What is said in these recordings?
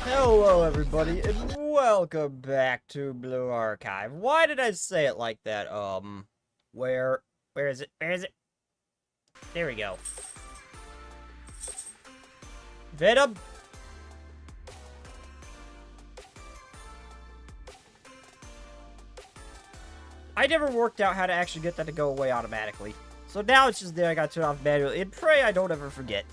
Hello everybody, and welcome back to Blue Archive. Why did I say it like that? Where is it? Where is it? There we go. Venom! I never worked out how to actually get that to go away automatically. So now it's just there, I gotta turn off manually, and pray I don't ever forget.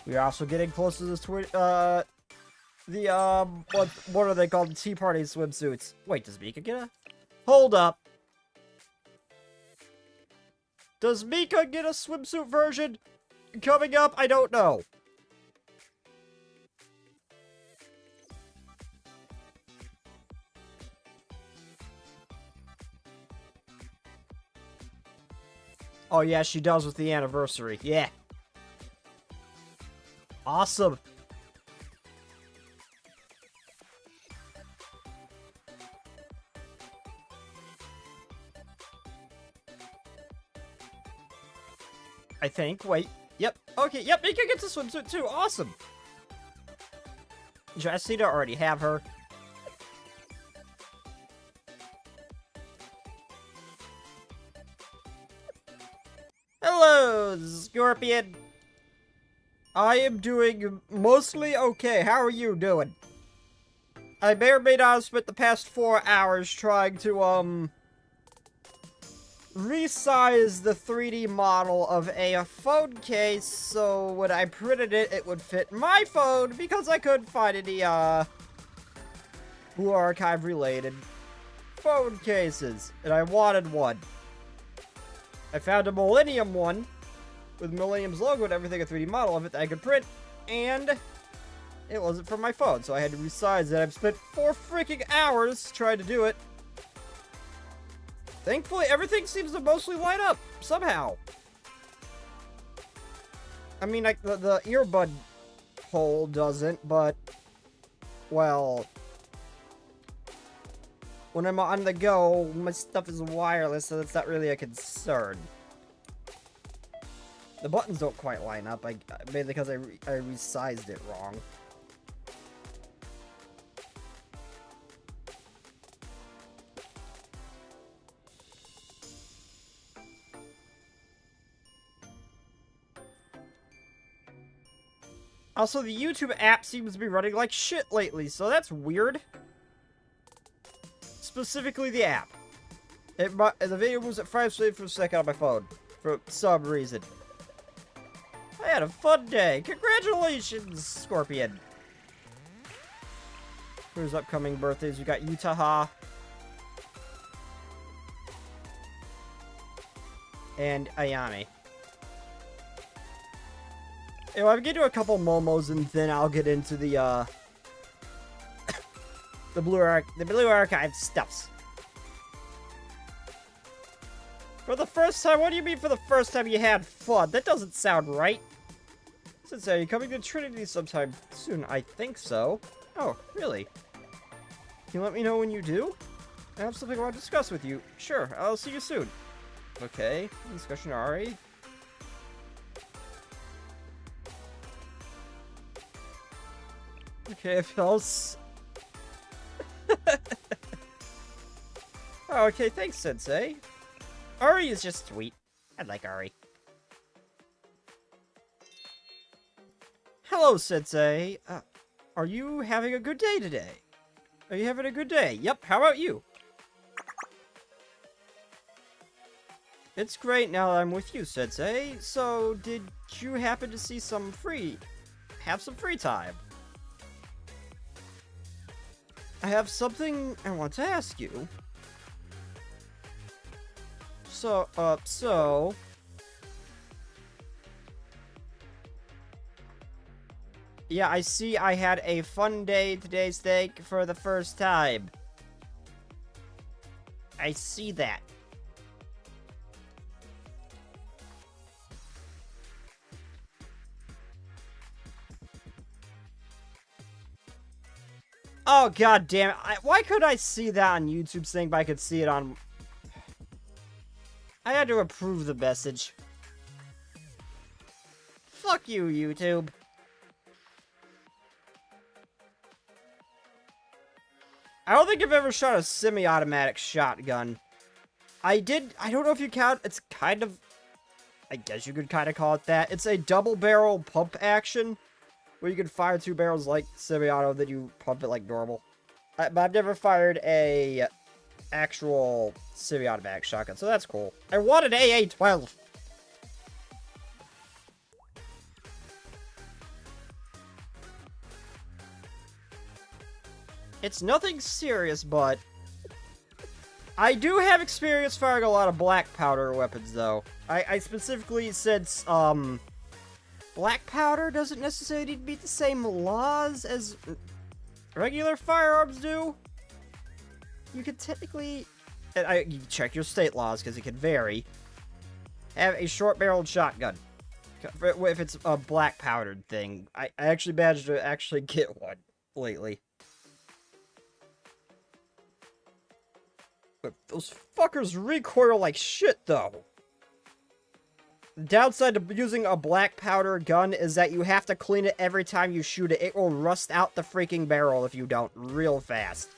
We are also getting close to this what are they called? Tea Party swimsuits. Wait, does Mika get a... Hold up. Does Mika get a swimsuit version coming up? I don't know. Oh yeah, she does with the anniversary. Yeah. Awesome. I think. Wait. Yep. Okay. Yep. Mika gets a swimsuit too. Awesome. Jessita already have her. Hello, Scorpion. I am doing mostly okay. How are you doing? I may or may not have spent the past 4 hours trying to, resize the 3D model of a phone case so when I printed it, it would fit my phone because I couldn't find any, Blue Archive related phone cases, and I wanted one. I found a Millennium one with Millennium's logo and everything, a 3D model of it that I could print, and it wasn't for my phone, so I had to resize it. I've spent 4 freaking hours trying to do it. Thankfully, everything seems to mostly light up, somehow. I mean, like, the earbud hole doesn't, but, well, when I'm on the go, my stuff is wireless, so that's not really a concern. The buttons don't quite line up, mainly because I resized it wrong. Also, the YouTube app seems to be running like shit lately, so that's weird. Specifically the app. The video was at 5 frames per second on my phone, for some reason. I had a fun day. Congratulations, Scorpion. Who's upcoming birthdays? We got Utaha. And Ayami. Anyway, I'm gonna do a couple Momos and then I'll get into the the Blue Archive stuffs. For the first time? What do you mean for the first time you had fun? That doesn't sound right. Since are you coming to Trinity sometime soon? I think so. Oh, really? Can you let me know when you do? I have something I want to discuss with you. Sure, I'll see you soon. Okay, discussion Ari. Okay, if else. Oh, okay, thanks, Sensei. Ari is just sweet. I like Ari. Hello, Sensei. Are you having a good day today? Are you having a good day? Yep, how about you? It's great now that I'm with you, Sensei. So, did you happen to see have some free time? I have something I want to ask you. So... Yeah, I see I had a fun day today's steak for the first time. I see that. Oh, god damn it. Why could I see that on YouTube's thing, but I could see it on... I had to approve the message. Fuck you, YouTube. I don't think I've ever shot a semi-automatic shotgun. I don't know if you count, it's kind of, I guess you could kind of call it that. It's a double barrel pump action, where you can fire 2 barrels like semi-auto, then you pump it like normal. But I've never fired a actual semi-automatic shotgun, so that's cool. I want an AA-12. It's nothing serious, but I do have experience firing a lot of black powder weapons, though. I specifically, since, black powder doesn't necessarily need to meet the same laws as regular firearms do. You could technically, you check your state laws, because it can vary, have a short-barreled shotgun. If it's a black powdered thing. I actually managed to actually get one lately. But those fuckers recoil like shit, though. The downside to using a black powder gun is that you have to clean it every time you shoot it. It will rust out the freaking barrel if you don't, real fast.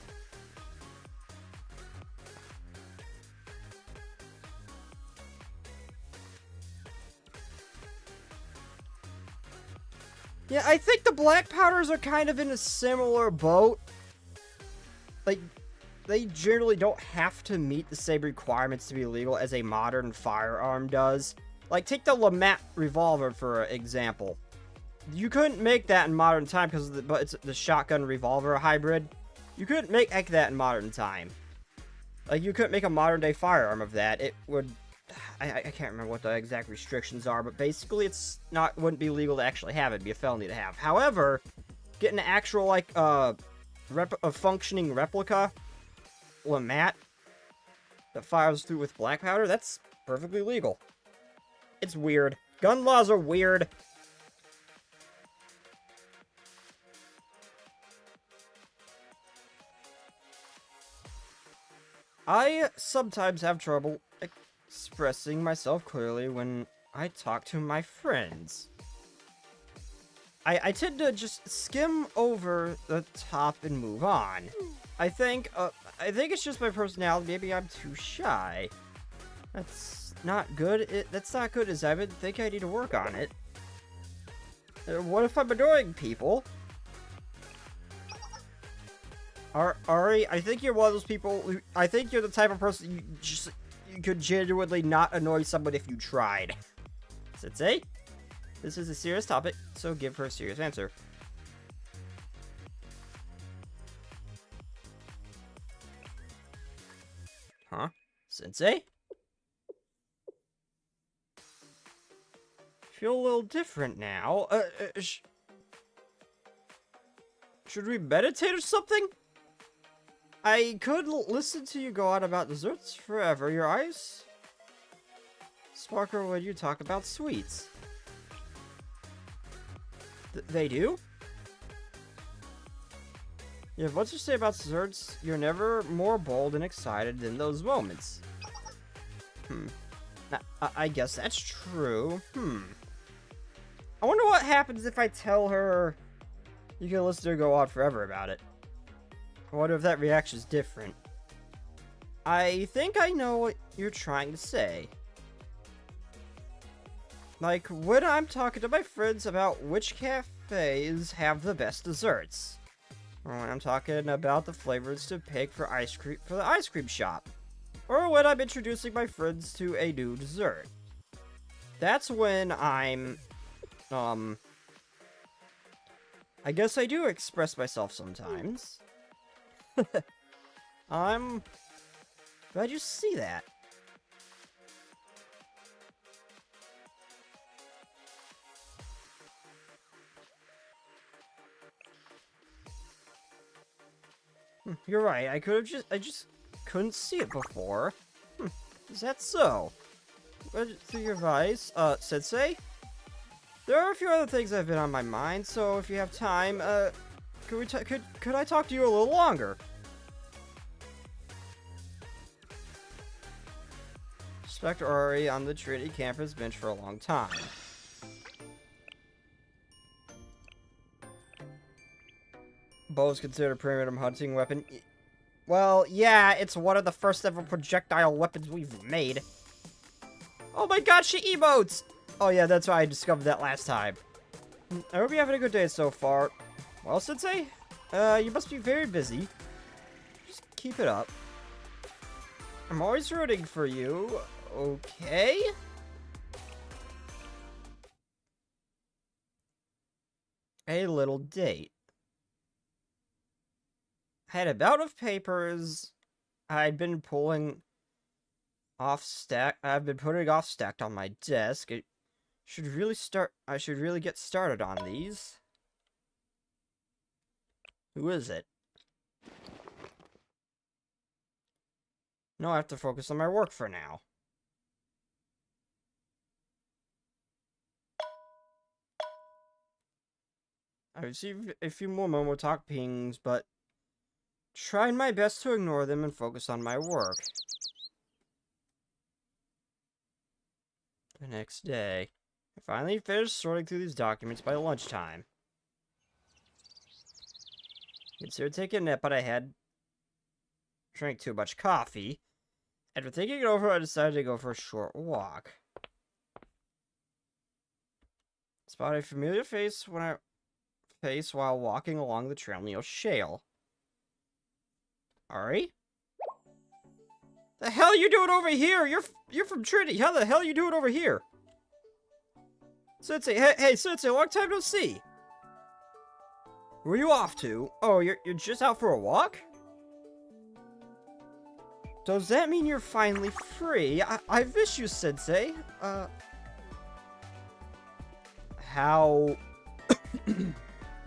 Yeah, I think the black powders are kind of in a similar boat. Like, they generally don't have to meet the same requirements to be legal as a modern firearm does. Like, take the LeMat revolver for example. You couldn't make that in modern time because it's the shotgun revolver hybrid. You couldn't make that in modern time. Like, you couldn't make a modern day firearm of that. It would, I can't remember what the exact restrictions are, but basically wouldn't be legal to actually have it. It'd be a felony to have. However, getting an actual, like, a functioning replica LeMat that fires through with black powder, that's perfectly legal. It's weird. Gun laws are weird. I sometimes have trouble expressing myself clearly when I talk to my friends. I tend to just skim over the top and move on. I think it's just my personality. Maybe I'm too shy. That's not good. That's not good, as I would think I need to work on it. What if I'm annoying people? Ari, I think you're one of those people who, I think you're the type of person you could genuinely not annoy someone if you tried. Sensei? This is a serious topic, so give her a serious answer. Huh? Sensei? Feel a little different now. Should we meditate or something? I could listen to you go on about desserts forever. Your eyes sparkle when you talk about sweets. They do? You have much to say about desserts. You're never more bold and excited than those moments. I guess that's true. I wonder what happens if I tell her you can listen to her go on forever about it. I wonder if that reaction is different. I think I know what you're trying to say. Like, when I'm talking to my friends about which cafes have the best desserts. Or when I'm talking about the flavors to pick for the ice cream shop. Or when I'm introducing my friends to a new dessert. That's when I'm, I guess I do express myself sometimes. I'm glad you see that. You're right, I just couldn't see it before. Is that so? Through your advice, Sensei? There are a few other things that have been on my mind, so if you have time, could I talk to you a little longer? Inspector Ari on the Trinity campus bench for a long time. Bow is considered a primitive hunting weapon. Well, yeah, it's one of the first ever projectile weapons we've made. Oh my god, she emotes! Oh yeah, that's why I discovered that last time. I hope you're having a good day so far. Well, Sensei, you must be very busy. Just keep it up. I'm always rooting for you, okay? A little date. I had a bout of papers I've been putting off stacked on my desk. I should really get started on these. Who is it? No, I have to focus on my work for now. I received a few more Momo Talk pings, but tried my best to ignore them and focus on my work. The next day, I finally finished sorting through these documents by lunchtime. Considered taking a nap, but I had drank too much coffee. After thinking it over, I decided to go for a short walk. Spotted a familiar face while walking along the trail near Shale. Ari? The hell are you doing over here? You're from Trinity. How the hell are you doing over here? Sensei, hey Sensei, long time no see. Where are you off to? Oh, you're just out for a walk? Does that mean you're finally free? I miss you, Sensei. How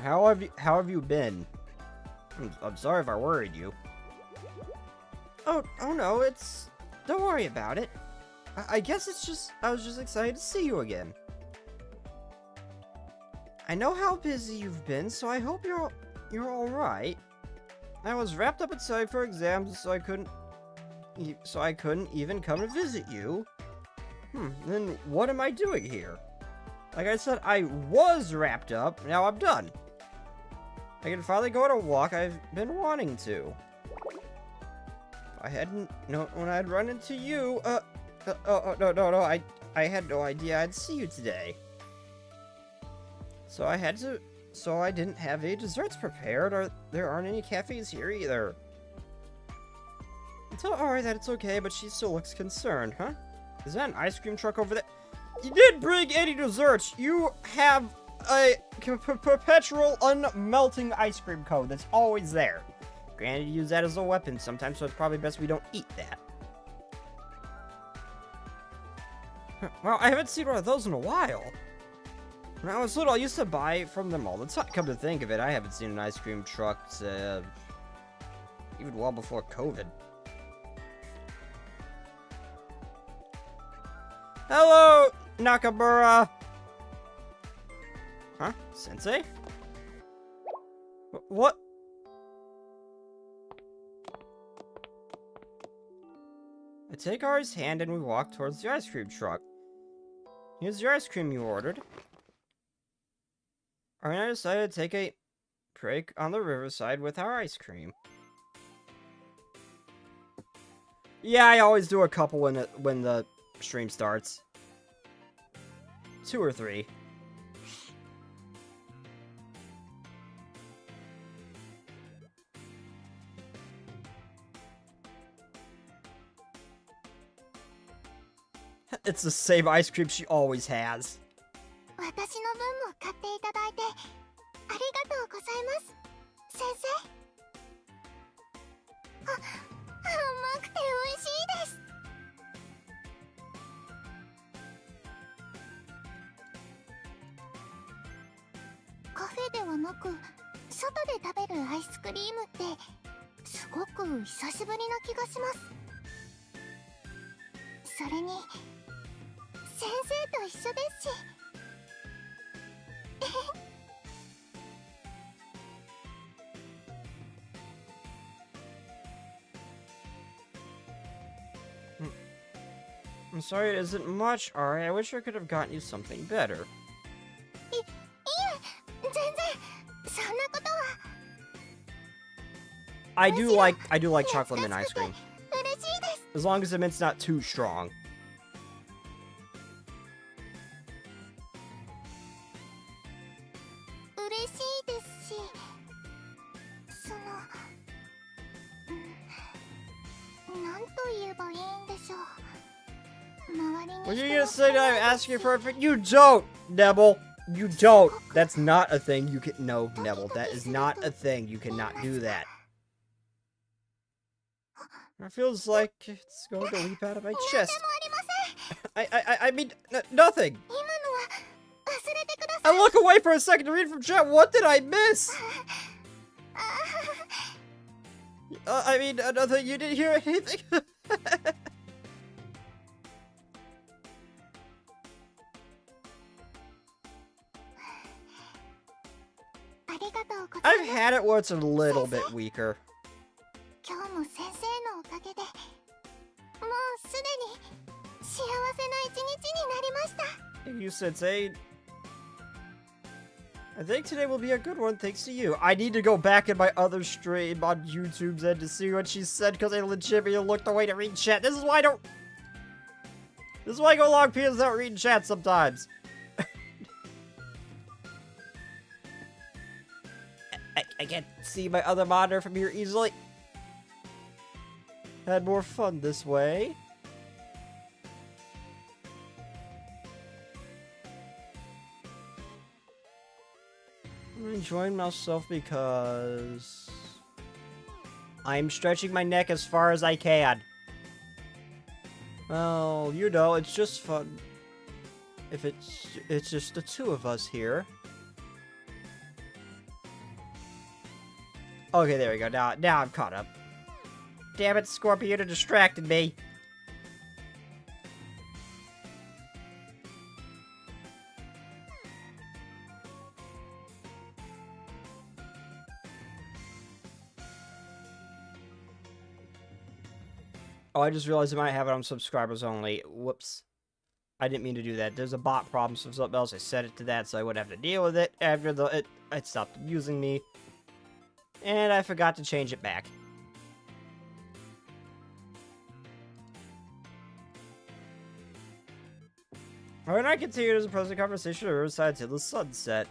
have you been? I'm sorry if I worried you. Oh no, don't worry about it. I guess I was just excited to see you again. I know how busy you've been, so I hope you're all right. I was wrapped up in studying for exams, so I couldn't even come to visit you. Then what am I doing here? Like I said, I was wrapped up, now I'm done. I can finally go on a walk I've been wanting to. If I hadn't known when I'd run into you, no, I had no idea I'd see you today. So I didn't have any desserts prepared, there aren't any cafes here either. Tell Ari that it's okay, but she still looks concerned, huh? Is that an ice cream truck over there? You didn't bring any desserts! You have a perpetual unmelting ice cream cone that's always there. Granted, you use that as a weapon sometimes, so it's probably best we don't eat that. Well, I haven't seen one of those in a while. When I was little, I used to buy from them all the time. Come to think of it, I haven't seen an ice cream truck even well before COVID. Hello, Nakamura! Huh? Sensei? What? I take Ari's hand and we walk towards the ice cream truck. Here's your ice cream you ordered. Ari and I decided to take a break on the riverside with our ice cream. Yeah, I always do a couple when the stream starts. 2 or 3. It's the same ice cream she always has. 私の分も買っていただいてありがとうございます先生甘くて美味しいですカフェではなく外で食べるアイスクリームってすごく久しぶりな気がしますそれに先生と一緒ですしI'm sorry it isn't much, Ari. I wish I could have gotten you something better. いえ全然そんなことは I do like chocolate mint ice cream. 嬉しいです。 As long as the mint's not too strong. 嬉しいですし、その、なんと言えばいいんでしょう。周りに When you're gonna say that I'm asking for it, you don't, Nebel. You don't. That's not a thing you can. No, Nebel. That is not a thing. You cannot do that. It feels like it's going to leap out of my chest. I mean, nothing. 今のは忘れてください。 I look away for a second to read from chat. What did I miss? I mean, nothing. You didn't hear anything. ありがとうござい I've ます。 had it where it's a little bit weaker. 今日も先生のおかげで、もうすでに幸せな一日になりました。 Thank you, Sensei. I think today will be a good one thanks to you. I need to go back in my other stream on YouTube's end to see what she said because I legitimately looked away to read chat. This is why I don't... This is why I go long periods without reading chat sometimes. I can't see my other monitor from here easily. Had more fun this way. I'm enjoying myself because I'm stretching my neck as far as I can. Well, you know, it's just fun. If it's just the two of us here. Okay, there we go. Now I'm caught up. Damn it, Scorpion distracted me. Oh, I just realized I might have it on subscribers only. Whoops. I didn't mean to do that. There's a bot problem for something else. I set it to that so I wouldn't have to deal with it after it stopped abusing me. And I forgot to change it back. When I continue as a present conversation or side till the sunset.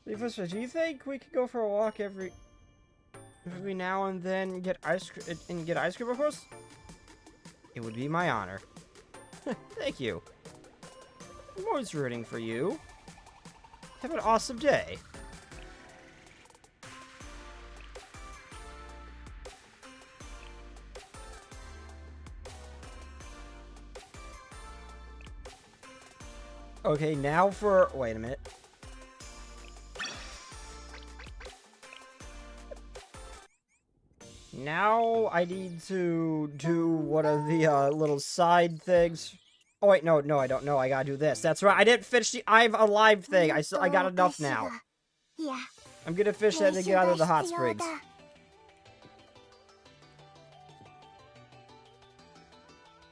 Lisa, do you think we could go for a walk every now and then and get ice cream, of course? It would be my honor. Thank you. I'm always rooting for you. Have an awesome day. Okay, now for... Wait a minute. Now I need to do one of the little side things. Oh wait, no, I don't know. I gotta do this. That's right. I didn't finish the I'm alive thing. I got enough now. Yeah. I'm gonna fish that to get out of the hot springs.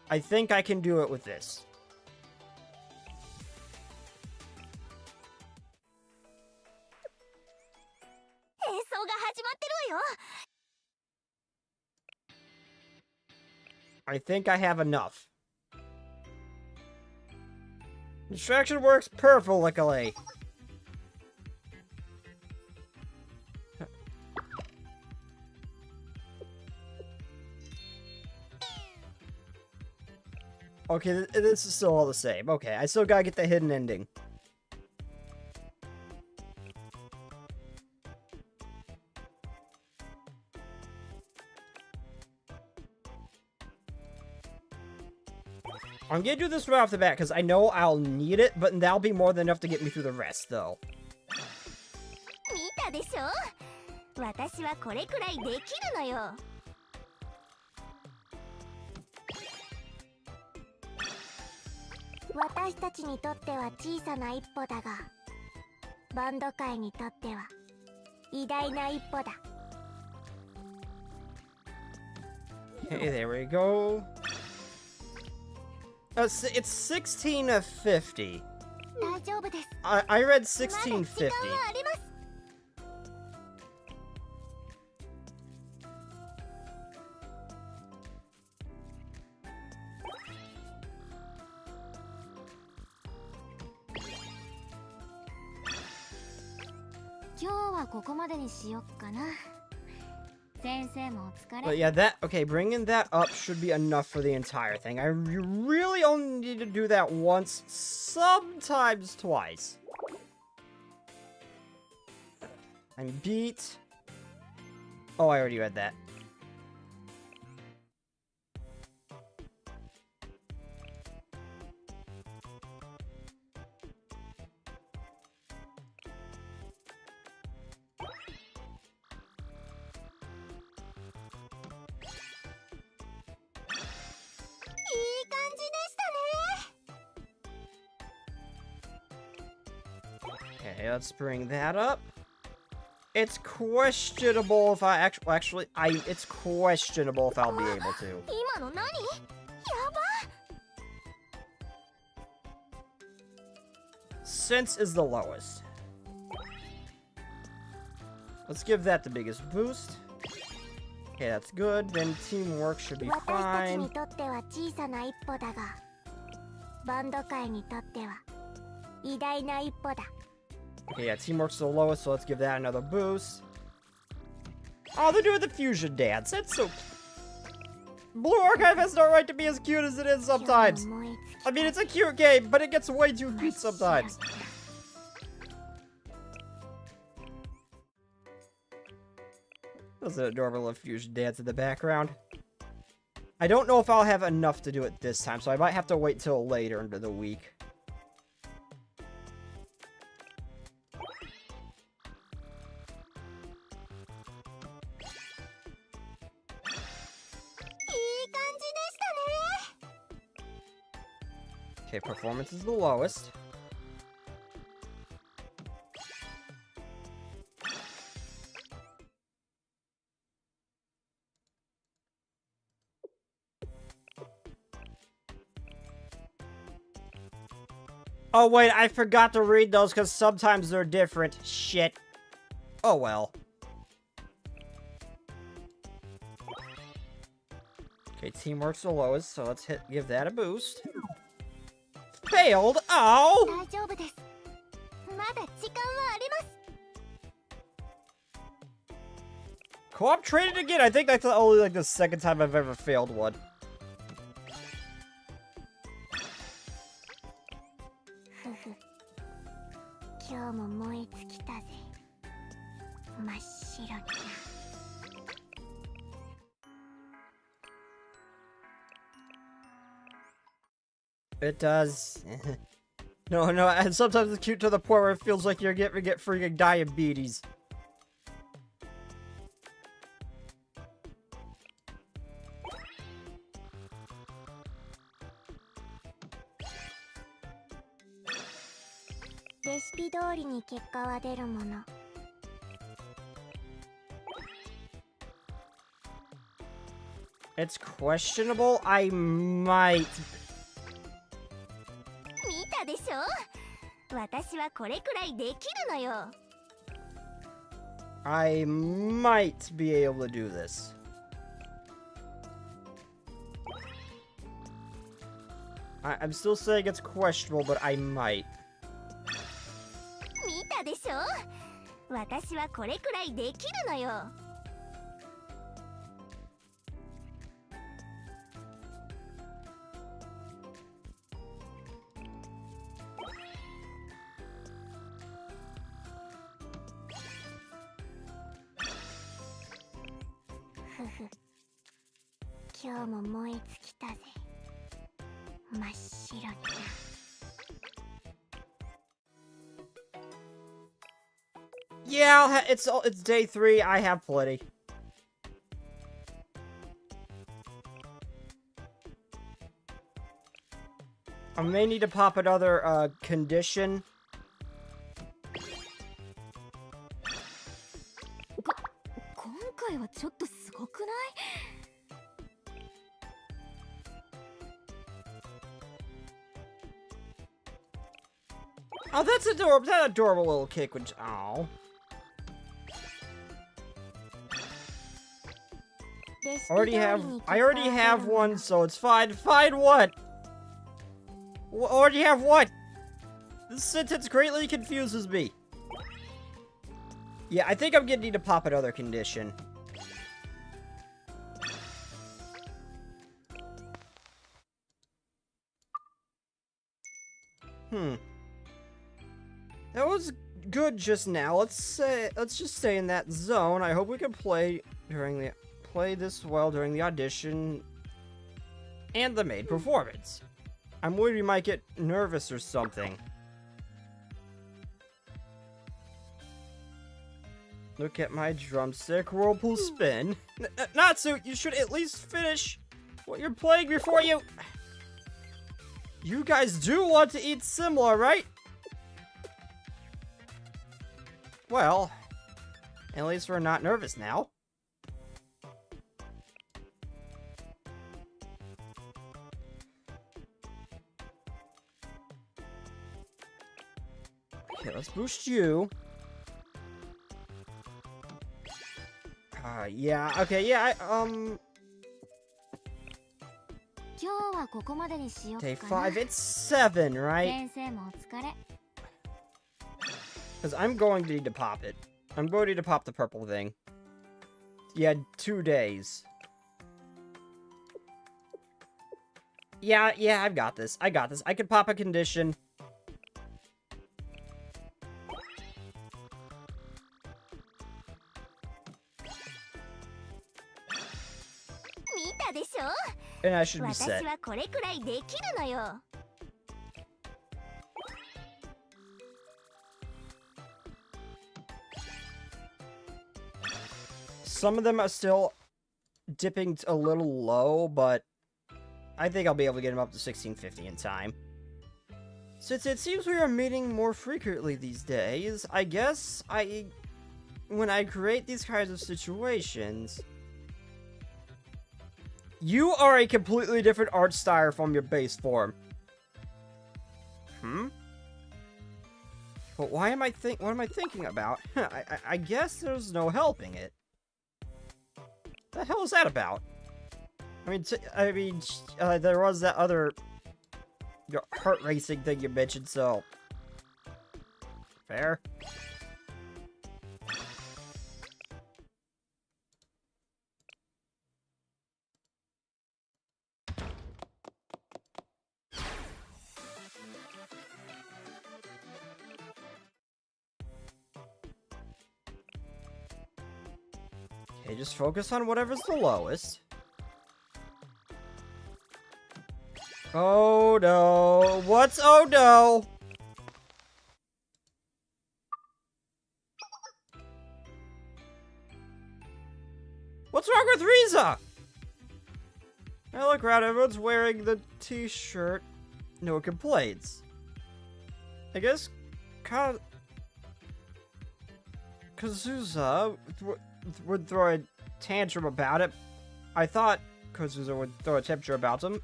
I think I can do it with this. I think I have enough. Distraction works perfectly. Okay, this is still all the same. Okay, I still gotta get the hidden ending. I'm gonna do this right off the bat, because I know I'll need it, but that'll be more than enough to get me through the rest, though. 見たでしょ? 私はこれくらいできるのよ。私たちにとっては小さな一歩だが、バンド界にとっては偉大な一歩だ。Okay, there we go. It's 16 of 50. 大丈夫です。 I read まだ時間 1650. はあります。今日はここまでにしよっかな。先生もお疲 But れ。 yeah, bringing that up should be enough for the entire thing. You really only need to do that once, sometimes twice. I'm beat. Oh, I already read that. Okay, let's bring that up. It's questionable if I actually, it's questionable if I'll be able to. 今の何？やば。 Sense is the lowest. Let's give that the biggest boost. Okay, that's good. Then teamwork should be 私たち fine. にとっては小さな一歩だが、バンド界にとっては偉大な一歩だ。 Okay, yeah, teamwork's the lowest, so let's give that another boost. Oh, they're doing the fusion dance. That's so cute. Blue Archive has no right to be as cute as it is sometimes. I mean, it's a cute game, but it gets way too cute sometimes. There's an adorable little fusion dance in the background. I don't know if I'll have enough to do it this time, so I might have to wait till later into the week. Okay, performance is the lowest. Oh wait, I forgot to read those because sometimes they're different. Shit. Oh well. Okay, teamwork's the lowest, so let's give that a boost. Failed? Oh! 大丈夫です。まだ時間はあります。 Co-op traded again? I think that's only like the second time I've ever failed one. ふふ。今日も燃え尽きたぜ。真っ白にな。 It does. No, and sometimes it's cute to the point where it feels like you're get freaking diabetes. It's questionable. I might. 見たでしょ？私はこれくらいできるのよ。 I might be able to do this. I'm still saying it's questionable, but I might. 見たでしょ？私はこれくらいできるのよ。 ふふ。今日も燃え尽きたぜ。真っ白にな。 Yeah, it's day 3. I have plenty. I may need to pop another condition. 今回はちょっとすごくない？ Okay, Oh, that's adorable. That adorable little kick. Which, oh. I already have one, so it's fine. Fine what? Already have what? This sentence greatly confuses me. Yeah, I think I'm gonna need to pop another condition. That was good just now. Let's just stay in that zone. I hope we can play this well during the audition and the main performance. I'm worried we might get nervous or something. Look at my drumstick whirlpool spin. Natsu, you should at least finish what you're playing before you... You guys do want to eat similar, right? Well, at least we're not nervous now. Okay, let's boost you. Yeah, okay, yeah, Day 5, it's 7, right? Because I'm going to need to pop it. I'm going to need to pop the purple thing. Yeah, 2 days. Yeah, I've got this. I got this. I could pop a condition. And I should be set. Some of them are still dipping a little low, but I think I'll be able to get them up to 1650 in time. Since it seems we are meeting more frequently these days, I guess when I create these kinds of situations... You are a completely different art style from your base form. But what am I thinking about? I guess there's no helping it. The hell is that about? There was that other heart racing thing you mentioned, so fair. Okay, just focus on whatever's the lowest. Oh no. What's oh no? What's wrong with Riza? I look around, everyone's wearing the t-shirt. No complaints. I guess Kazusa would throw a tantrum about it. I thought Kazusa would throw a tantrum about him.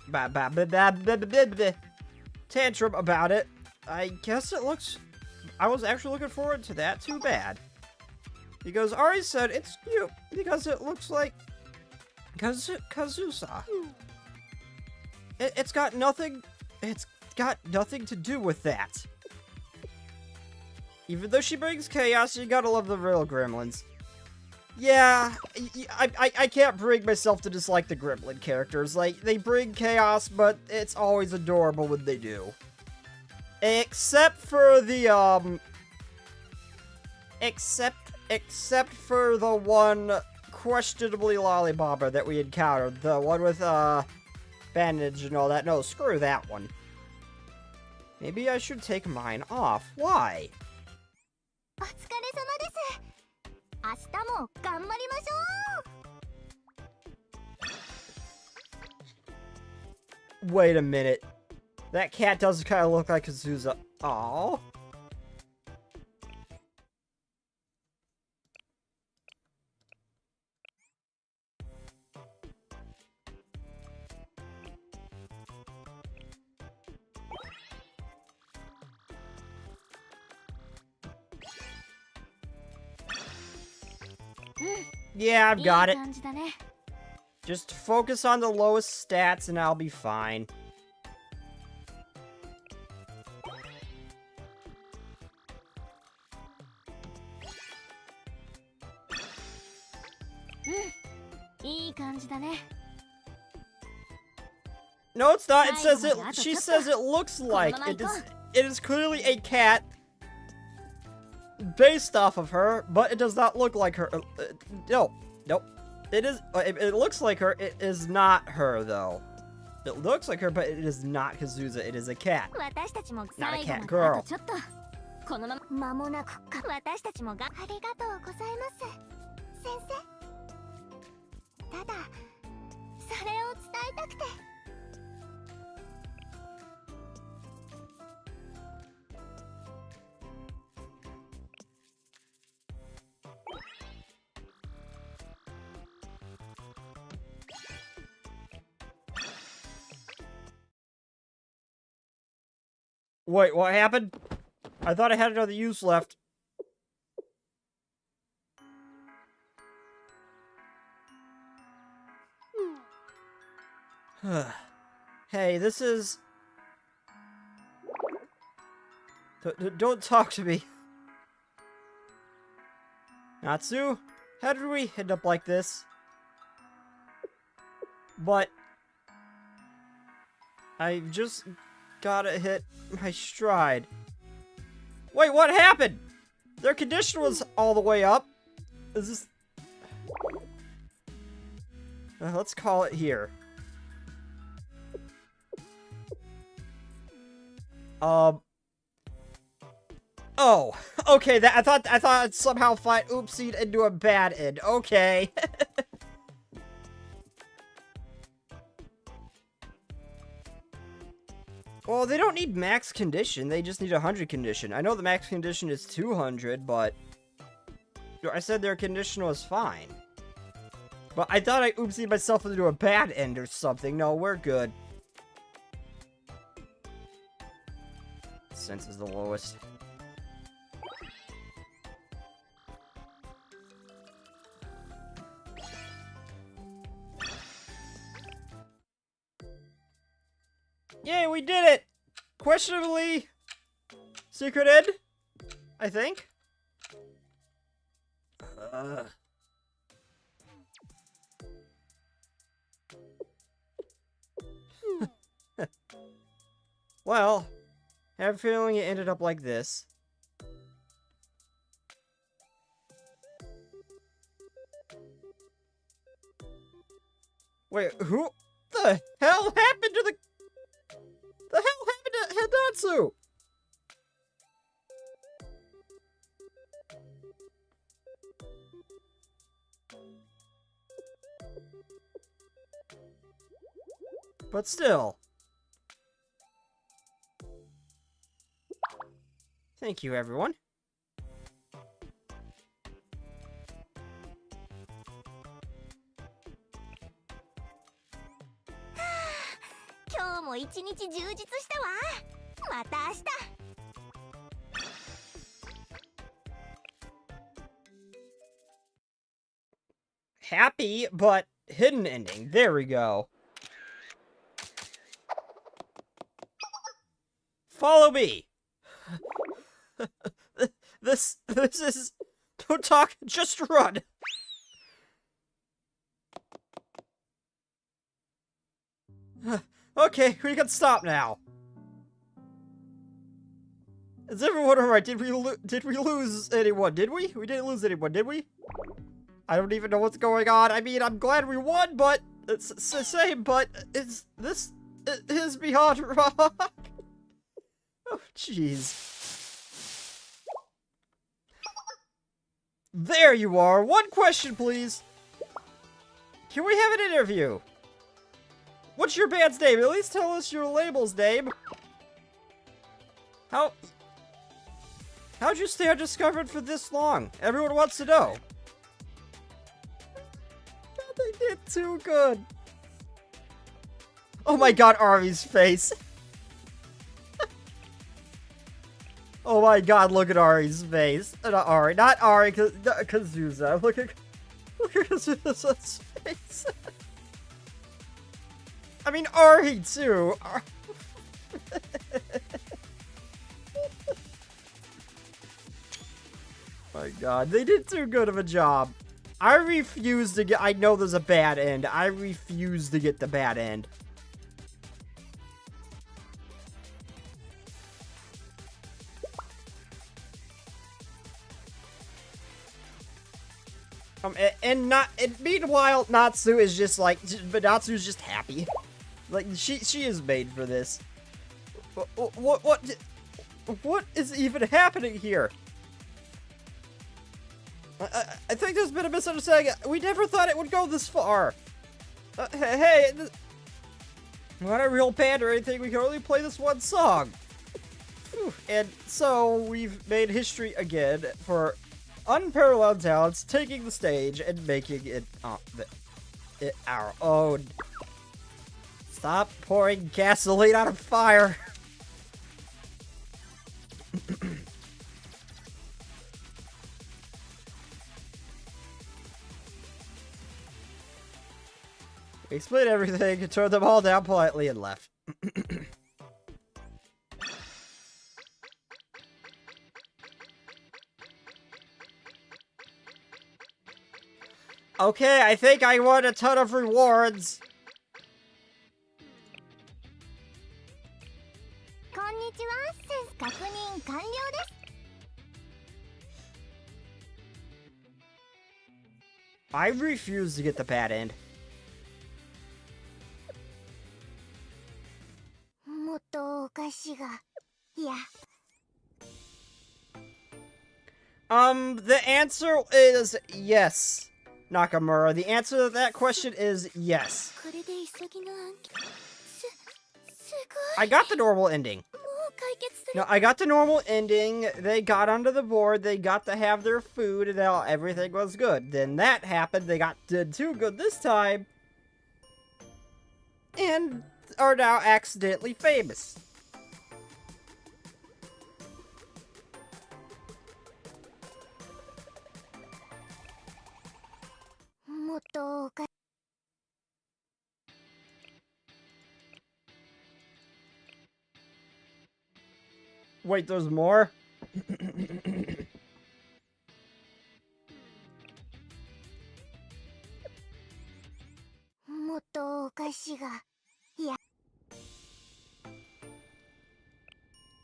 Tantrum about it. I guess it looks... I was actually looking forward to that. Too bad. Because Ari said it's cute. Because it looks like... Kazusa. It's got nothing... It's got nothing to do with that. Even though she brings chaos, you gotta love the real gremlins. Yeah, I can't bring myself to dislike the gremlin characters. Like, they bring chaos, but it's always adorable when they do. Except for the, Except for the one questionably lollybomber that we encountered. The one with, bandage and all that. No, screw that one. Maybe I should take mine off. Why? Wait a minute. That cat does kind of look like Kazusa. Aww. Yeah, I've got it. いい感じだね。 Just focus on the lowest stats and I'll be fine. No, it's not. It says it. She says it looks like it is. It is clearly a cat based off of her, but it does not look like her. No, nope. It is. It looks like her. It is not her though. It looks like her, but it is not Kazuza. It is a cat. Not a cat girl. このまま間もなくか私たちもありがとうございます先生ただそれを伝えたくて Wait, what happened? I thought I had another use left. Hey, this is... Don't talk to me. Natsu, how did we end up like this? But... I just gotta hit my stride. Wait, what happened? Their condition was all the way up. Is this... let's call it here. Oh, okay. I thought I'd somehow find oopsied into a bad end. Okay. Well, they don't need max condition, they just need 100 condition. I know the max condition is 200, but... I said their condition was fine. But I thought I oopsied myself into a bad end or something. No, we're good. Sense is the lowest. Yay, we did it! Questionably secreted, I think. Well, I have a feeling it ended up like this. Wait, who the hell happened to the hell happened to Hidatsu? But still. Thank you, everyone. Happy, but hidden ending. There we go. Follow me. This is... Don't talk, just run. Okay, we can stop now. Is everyone alright? Did we lose anyone? Did we? We didn't lose anyone, did we? I don't even know what's going on. I mean, I'm glad we won, but it's the same, but it is beyond rock. Oh, jeez. There you are. One question, please. Can we have an interview? What's your band's name? At least tell us your label's name. How'd you stay undiscovered for this long? Everyone wants to know. God, they did too good. Oh my god, Ari's face. Oh my god, look at Ari's face. Not Ari, Kazuza. Look at his face. I mean, Ari too. My god, they did too good of a job. I refuse to get... I know there's a bad end. I refuse to get the bad end. And meanwhile, Natsu is just like... But Natsu's just happy. Like, she is made for this. What is even happening here? I think there's been a misunderstanding. We never thought it would go this far. Hey, we're not a real band or anything. We can only play this one song. Whew. And so we've made history again for unparalleled talents taking the stage and making it, it our own. Stop pouring gasoline on a fire. We explained everything, turned them all down politely, and left. Okay, I think I won a ton of rewards. I refuse to get the bad end. The answer is yes, Nakamura. The answer to that question is yes. I got the normal ending. No, I got the normal ending. They got onto the board. They got to have their food, and now everything was good. Then that happened. They did too good this time, and are now accidentally famous. Wait, there's more?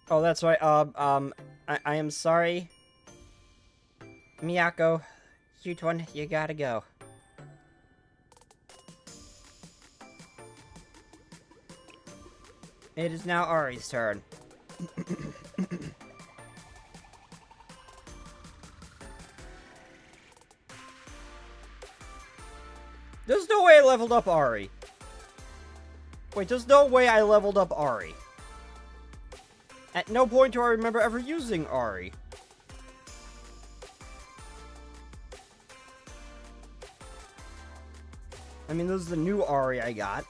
Oh, that's right. I am sorry. Miyako, cute one, you gotta go. It is now Ari's turn. There's no way I leveled up Ari. Wait, there's no way I leveled up Ari. At no point do I remember ever using Ari. I mean, this is the new Ari I got.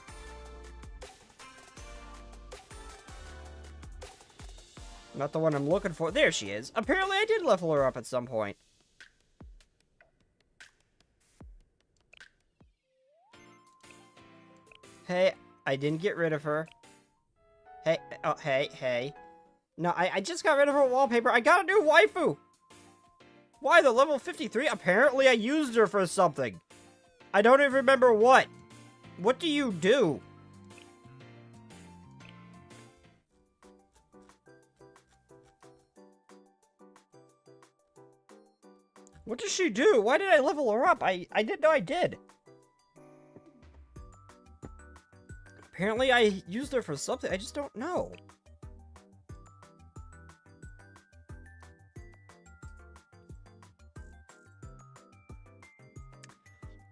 Not the one I'm looking for. There she is. Apparently I did level her up at some point. Hey, I didn't get rid of her. Hey, oh, hey. No, I just got rid of her wallpaper. I got a new waifu! Why, the level 53? Apparently I used her for something. I don't even remember what. What do you do? What does she do? Why did I level her up? I didn't know I did. Apparently I used her for something. I just don't know.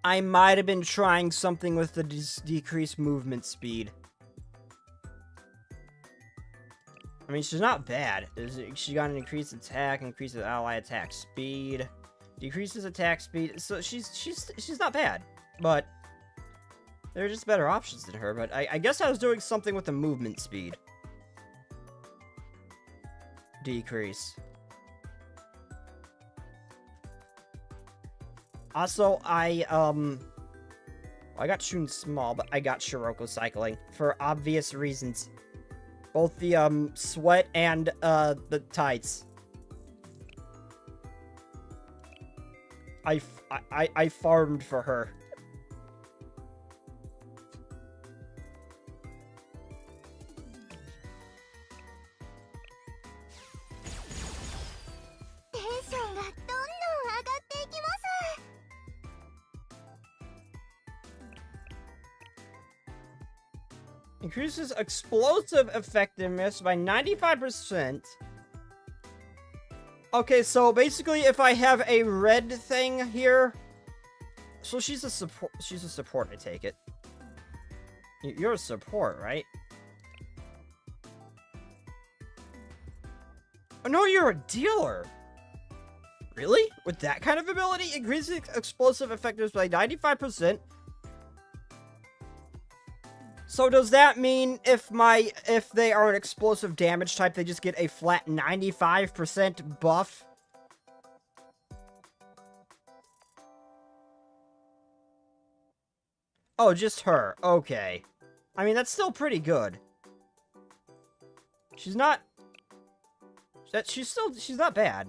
I might have been trying something with the decreased movement speed. I mean, she's not bad. She got an increased attack, increases ally attack speed, decreases attack speed. So she's not bad, but there are just better options than her. But I guess I was doing something with the movement speed. Decrease. Also, I got Shun Small, but I got Shiroko Cycling for obvious reasons. Both the, sweat and, the tights. I farmed for her. Increases explosive effectiveness by 95%. Okay, so basically if I have a red thing here... So she's a support, I take it. You're a support, right? Oh, no, you're a dealer! Really? With that kind of ability? Increases explosive effectiveness by 95%. So does that mean if they are an explosive damage type, they just get a flat 95% buff? Oh, just her. Okay. I mean, that's still pretty good. She's not... She's not bad.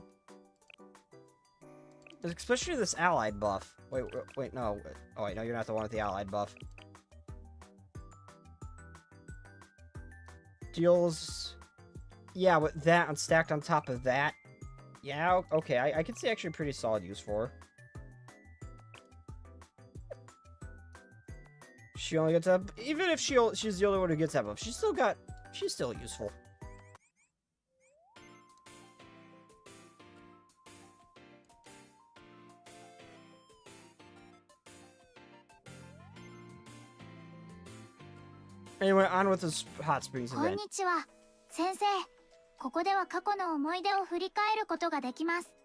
Especially this allied buff. Wait, no. Oh, wait, no, you're not the one with the allied buff. Deals... Yeah, with that and stacked on top of that. Yeah, okay, I can see actually pretty solid use for her. She only gets up... Even if she's the only one who gets that buff, she's still useful. Anyway, on with this hot springs event. こんにちは、先生。ここでは過去の思い出を振り返ることができます。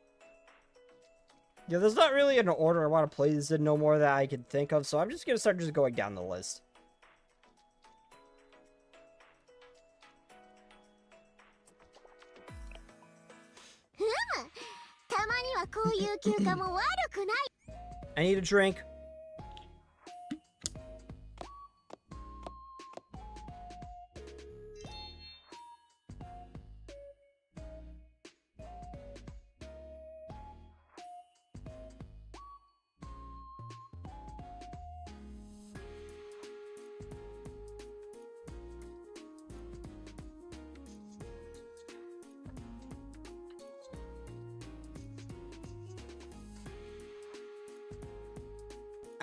Yeah, there's not really an order I want to play this in no more that I can think of, so I'm just gonna start going down the list. たまにはこういう休暇も悪くない。I need a drink.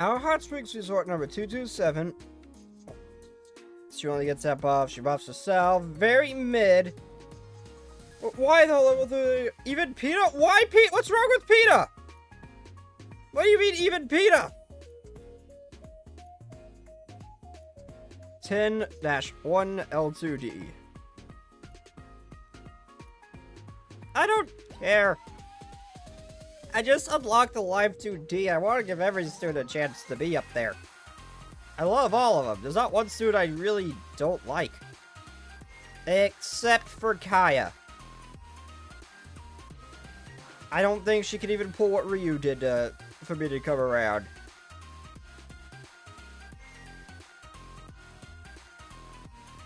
Our Hot Springs Resort number 227. She only gets that buff. She buffs herself. Very mid. Why the even PETA? Why PETA? What's wrong with PETA? What do you mean even PETA? 10-1 L2D. I don't care. I just unlocked the Live 2D. I want to give every student a chance to be up there. I love all of them. There's not one student I really don't like. Except for Kaya. I don't think she could even pull what Ryu did for me to come around.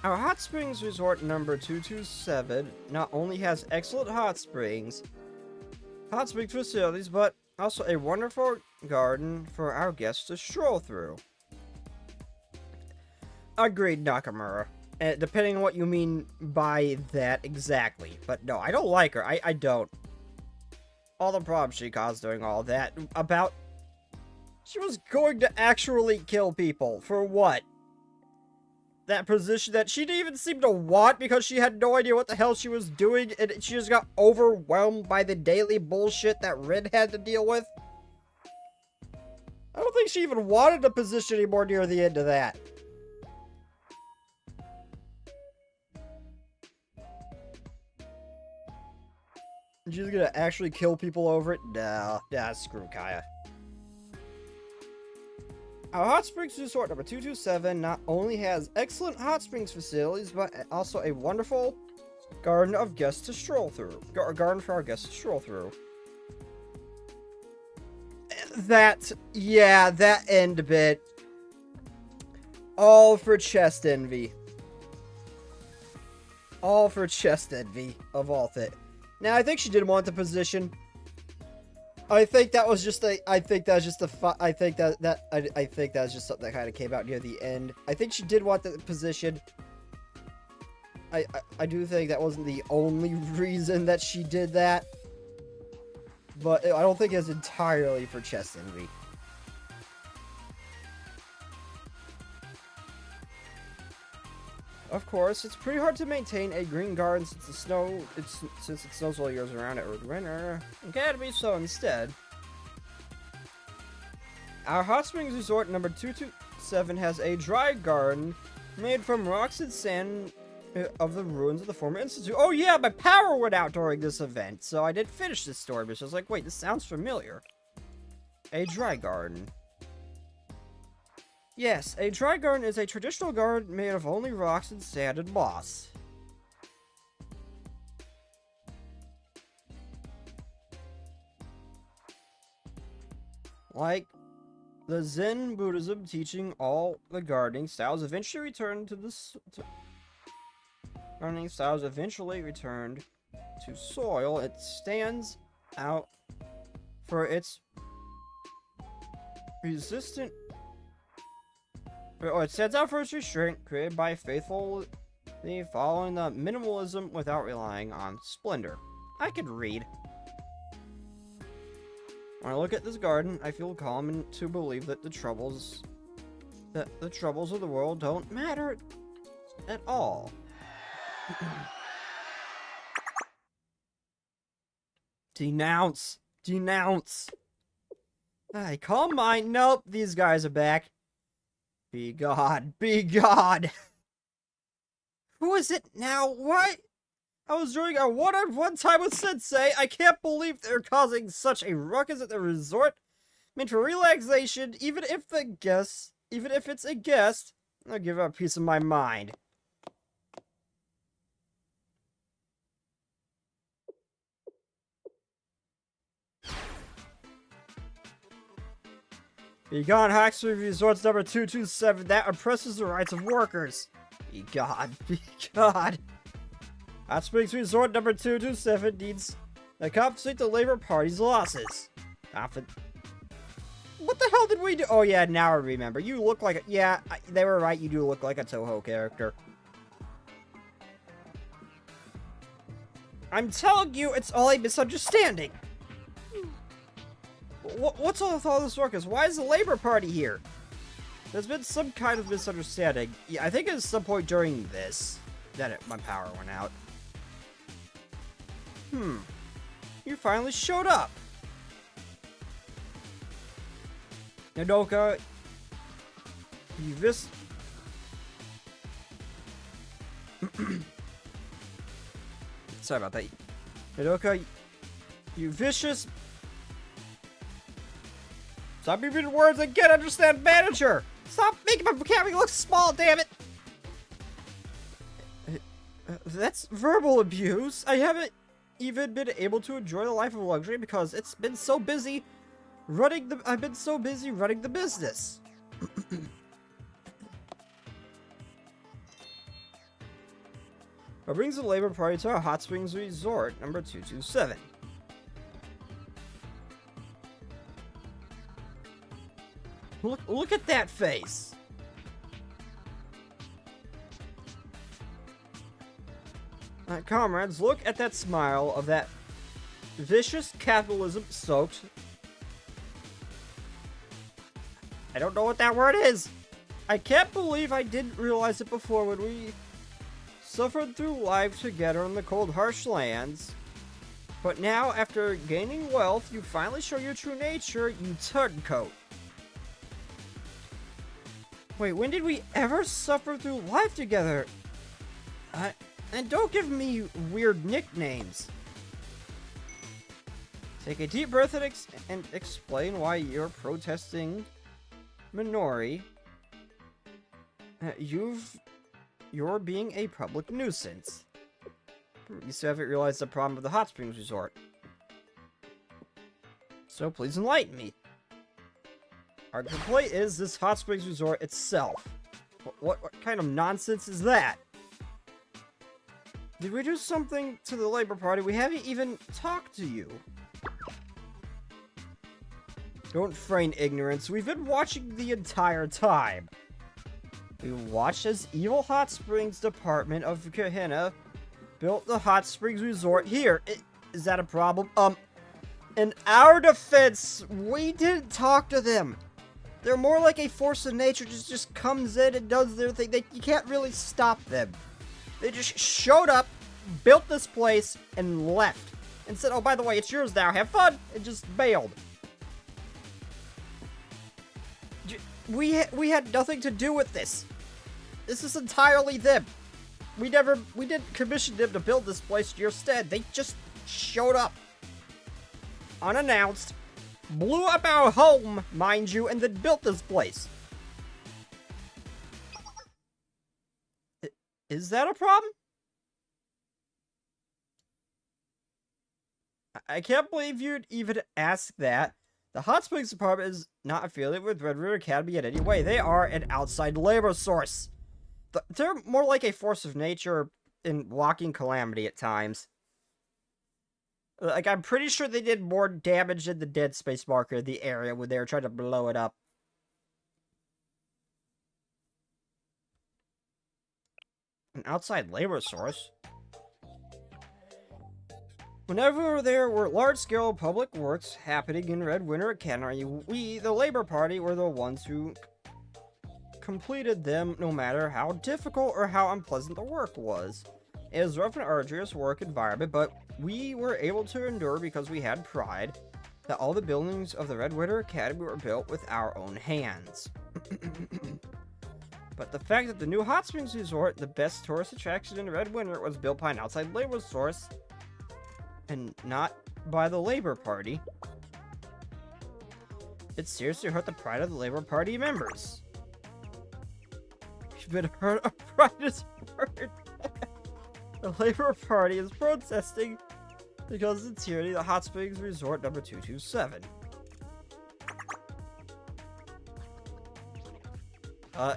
Our Hot Springs Resort number 227 not only has excellent hot springs facilities, but also a wonderful garden for our guests to stroll through. Agreed, Nakamura. Depending on what you mean by that exactly. But no, I don't like her. I don't. All the problems she caused doing all that. She was going to actually kill people. For what? That position that she didn't even seem to want because she had no idea what the hell she was doing, and she just got overwhelmed by the daily bullshit that Rin had to deal with. I don't think she even wanted the position anymore near the end of that. She's gonna actually kill people over it? Nah, screw Kaya. Our Hot Springs Resort number 227 not only has excellent hot springs facilities, but also a wonderful garden of guests to stroll through. Garden for our guests to stroll through. Yeah, that end bit. All for chest envy. All for chest envy of all things. Now, I think she did want the position. I think that was just I think that was just I think that was just something that kind of came out near the end. I think she did want the position. I do think that wasn't the only reason that she did that. But I don't think it's entirely for chest envy. Of course, it's pretty hard to maintain a green garden since it snows all years around every winter. It can be so instead. Our hot springs resort number 227 has a dry garden made from rocks and sand of the ruins of the former institute. Oh yeah, my power went out during this event, so I didn't finish this story, but I was like, wait, this sounds familiar. A dry garden. Yes, a dry garden is a traditional garden made of only rocks and sand and moss. Like the Zen Buddhism teaching, all the gardening styles eventually returned to soil. It stands out for its restraint created by faithfully following the minimalism without relying on splendor. I could read. When I look at this garden, I feel calm and to believe that the troubles of the world don't matter at all. Denounce! Denounce! Hey, calm mind. Nope, these guys are back. Be God. Be God! Who is it now? What? I was doing a one-on-one time with Sensei. I can't believe they're causing such a ruckus at the resort. Meant for relaxation, even if it's a guest, I'll give her a piece of my mind. Be gone, Hot Springs Resorts number 227. That oppresses the rights of workers. Be God. Be God. Hot Springs Resort number 227 needs to compensate the Labor Party's losses. What the hell did we do? Oh yeah, now I remember. You look like a... Yeah, they were right. You do look like a Toho character. I'm telling you, it's all a misunderstanding. What's all with all this ruckus? Why is the Labor Party here? There's been some kind of misunderstanding. Yeah, I think at some point during this that my power went out. You finally showed up. Nodoka, sorry about that. Nodoka, you vicious... Stop repeating words I can't understand, manager! Stop making my vocabulary look small, damn it! That's verbal abuse. I haven't even been able to enjoy the life of luxury because it's been so busy running the... I've been so busy running the business. What brings the Labor Party to our Hot Springs Resort number 227? Look at that face. Comrades, look at that smile of that vicious capitalism-soaked... I don't know what that word is. I can't believe I didn't realize it before when we suffered through life together in the cold, harsh lands. But now, after gaining wealth, you finally show your true nature, you turncoat. Wait, when did we ever suffer through life together? And don't give me weird nicknames. Take a deep breath and explain why you're protesting Minori. You're being a public nuisance. You still haven't realized the problem of the Hot Springs Resort. So please enlighten me. Our complaint is this hot springs resort itself. What kind of nonsense is that? Did we do something to the Labor Party? We haven't even talked to you. Don't feign ignorance. We've been watching the entire time. We watched as Evil Hot Springs Department of Gehenna built the Hot Springs Resort here. Is that a problem? In our defense, we didn't talk to them. They're more like a force of nature, just comes in and does their thing. You can't really stop them. They just showed up, built this place, and left. And said, oh, by the way, it's yours now, have fun, and just bailed. We had nothing to do with this. This is entirely them. We didn't commission them to build this place to your stead. They just showed up. Unannounced. Blew up our home, mind you, and then built this place. Is that a problem? I can't believe you'd even ask that. The Hot Springs Department is not affiliated with Red River Academy in any way. They are an outside labor source. They're more like a force of nature in walking calamity at times. Like, I'm pretty sure they did more damage than the Dead Space marker in the area when they were trying to blow it up. An outside labor source? Whenever there were large-scale public works happening in Red Winter Academy, we, the Labor Party, were the ones who completed them no matter how difficult or how unpleasant the work was. It was rough and arduous work environment, but we were able to endure because we had pride that all the buildings of the Red Winter Academy were built with our own hands. But the fact that the new Hot Springs Resort, the best tourist attraction in Red Winter, was built by an outside labor source and not by the Labor Party, it seriously hurt the pride of the Labor Party members. We've been hurt, our pride is hurt. The Labor Party is protesting because of the tyranny of the Hot Springs Resort number 227.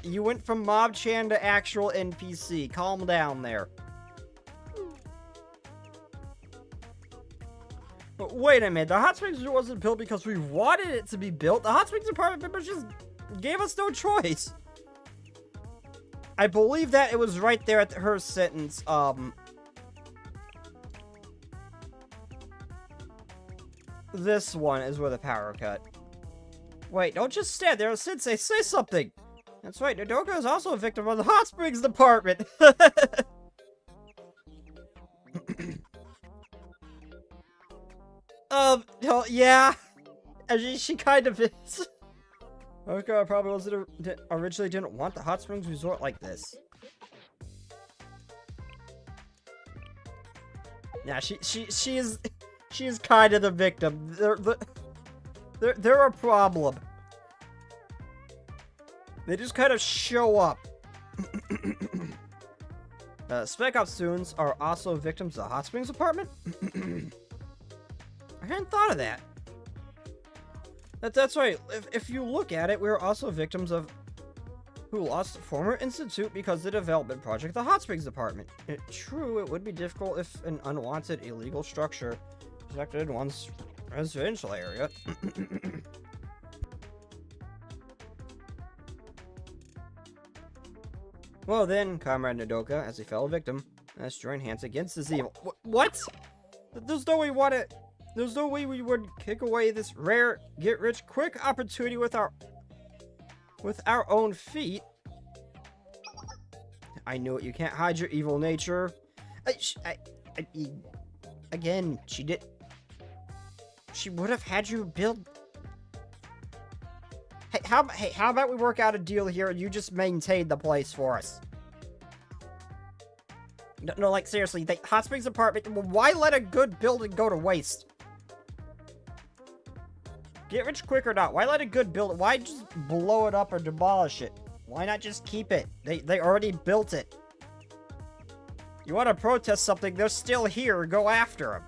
You went from Mob Chan to actual NPC. Calm down there. But wait a minute, the Hot Springs Resort wasn't built because we wanted it to be built. The Hot Springs Department members just gave us no choice. I believe that it was right there at her sentence, this one is where the power cut. Wait, don't just stand there, Sensei, say something! That's right, Nodoka is also a victim of the Hot Springs Department! Yeah. Actually, she kind of is. Nodoka probably originally didn't want the Hot Springs Resort like this. Yeah, she is kind of the victim. They're a problem. They just kind of show up. Spec Ops students are also victims of the Hot Springs Department? I hadn't thought of that. That's right. If you look at it, we're also victims of who lost the former institute because of the development project, the Hot Springs Department. True, it would be difficult if an unwanted illegal structure protected in one's residential area. Well then, Comrade Nodoka, as a fellow victim, let's join hands against this evil. What? There's no way we would kick away this rare, get-rich-quick opportunity with our own feet. I knew it. You can't hide your evil nature. Again, she would have had you build. Hey, how about we work out a deal here and you just maintain the place for us? No, like seriously, the Hot Springs Apartment. Why let a good building go to waste? Get rich quick or not? Why let a good building? Why just blow it up or demolish it? Why not just keep it? They already built it. You want to protest something? They're still here. Go after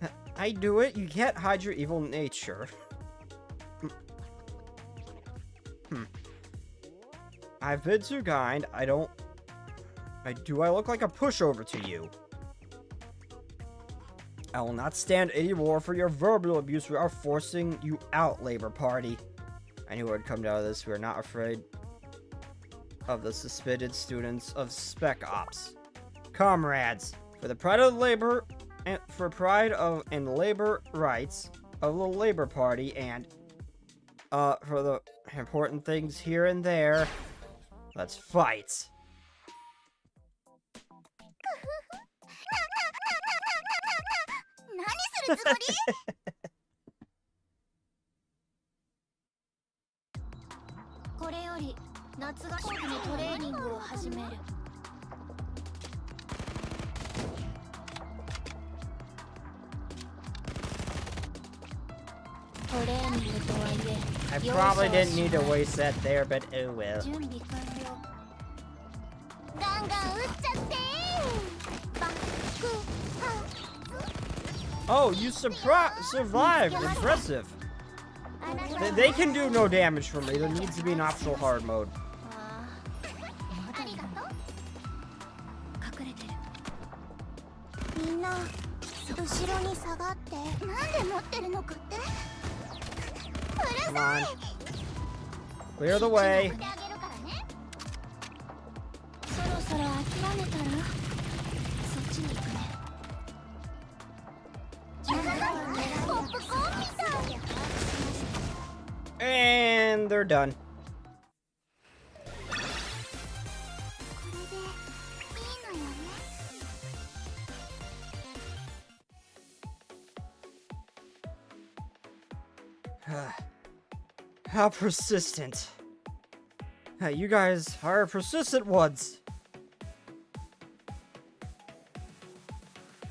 them. I do it. You can't hide your evil nature. I've been too kind. Do I look like a pushover to you? I will not stand any more for your verbal abuse. We are forcing you out, Labor Party. I knew it would come down to this. We are not afraid of the suspended students of Spec Ops. Comrades, for the pride of labor and for pride of and labor rights of the Labor Party and for the important things here and there, let's fight. I probably didn't need to waste that there, but oh well. Oh, you survived! Impressive! They can do no damage from me. There needs to be an optional hard mode. Come on. Clear the way. And they're done. How persistent. You guys are persistent ones.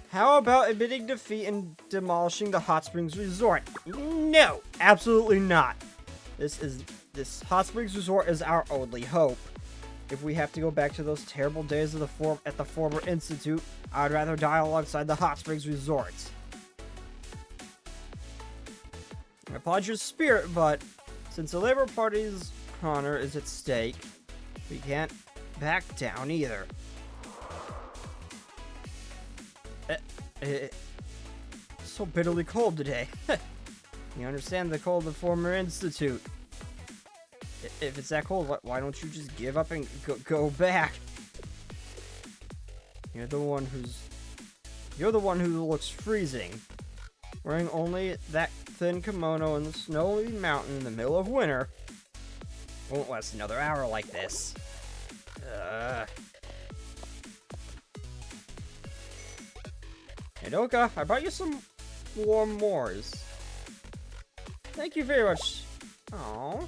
How about admitting defeat and demolishing the Hot Springs Resort? No, absolutely not. This Hot Springs Resort is our only hope. If we have to go back to those terrible days of at the former institute, I'd rather die alongside the Hot Springs Resort. I applaud your spirit, but since the Labor Party's honor is at stake, we can't back down either. It's so bitterly cold today. You understand the cold of the former institute. If it's that cold, why don't you just give up and go back? You're the one who looks freezing, wearing only that thin kimono in the snowy mountain in the middle of winter. Won't last another hour like this. Hey, Doka, I brought you some warm Moors. Thank you very much. Aww.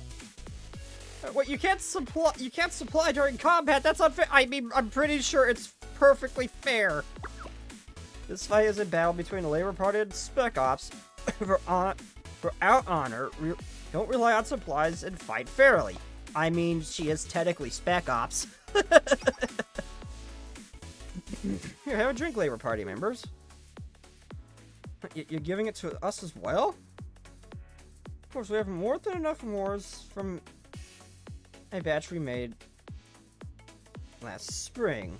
What, you can't supply during combat? That's unfair. I mean, I'm pretty sure it's perfectly fair. This fight is a battle between the Labor Party and Spec Ops. For our honor, don't rely on supplies and fight fairly. I mean, she is technically Spec Ops. Here, have a drink, Labor Party members. You're giving it to us as well? Of course, we have more than enough Moors from a batch we made last spring.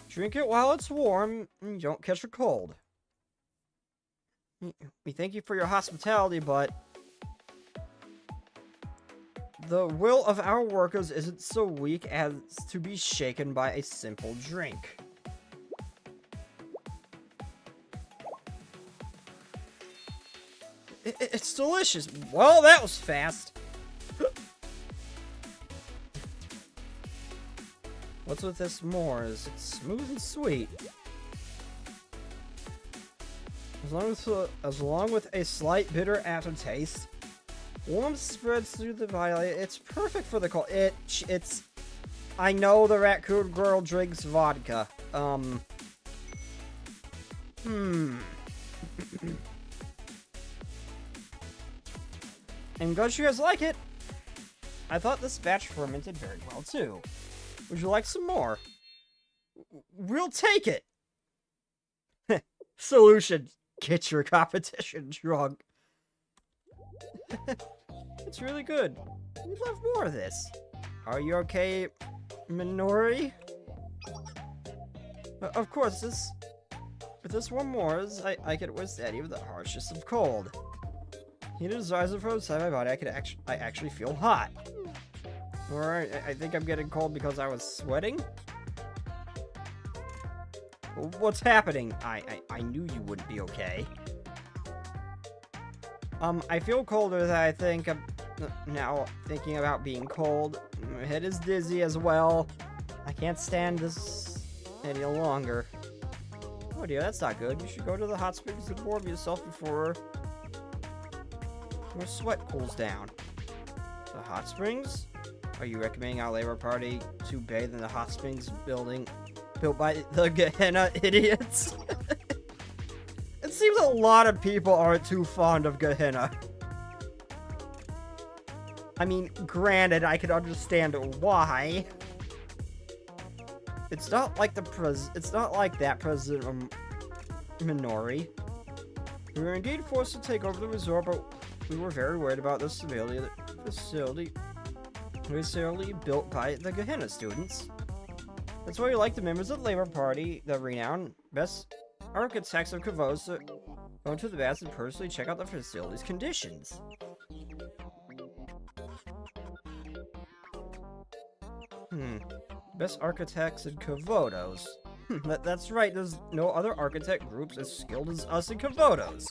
Drink it while it's warm and you don't catch a cold. We thank you for your hospitality, but the will of our workers isn't so weak as to be shaken by a simple drink. It's delicious. Well, that was fast. What's with this more? Is it smooth and sweet? As long with a slight bitter aftertaste, warmth spreads through the body. It's perfect for the cold. It's. I know the raccoon girl drinks vodka. I'm glad you guys like it. I thought this batch fermented very well too. Would you like some more? We'll take it. Solution: get your competition drunk. It's really good. We'd love more of this. Are you okay, Minori? Of course, if this were Moore's, I could withstand even the harshest of cold. Heated as eyes from inside my body, I actually feel hot. Or I think I'm getting cold because I was sweating? What's happening? I knew you wouldn't be okay. I feel colder than I think. Now thinking about being cold. My head is dizzy as well. I can't stand this any longer. Oh dear, that's not good. You should go to the hot springs and warm yourself before your sweat cools down. The hot springs? Are you recommending our Labor Party to bathe in the hot springs built by the Gehenna idiots? It seems a lot of people aren't too fond of Gehenna. I mean, granted, I can understand why. It's not like that President Minori. We were indeed forced to take over the resort, but we were very worried about the stability of the facility built by the Gehenna students. That's why we like the members of the Labor Party, the renowned best architects of Kavos, to go into the baths and personally check out the facility's conditions. Best architects in Kavodos. That's right, there's no other architect groups as skilled as us in Kavodos.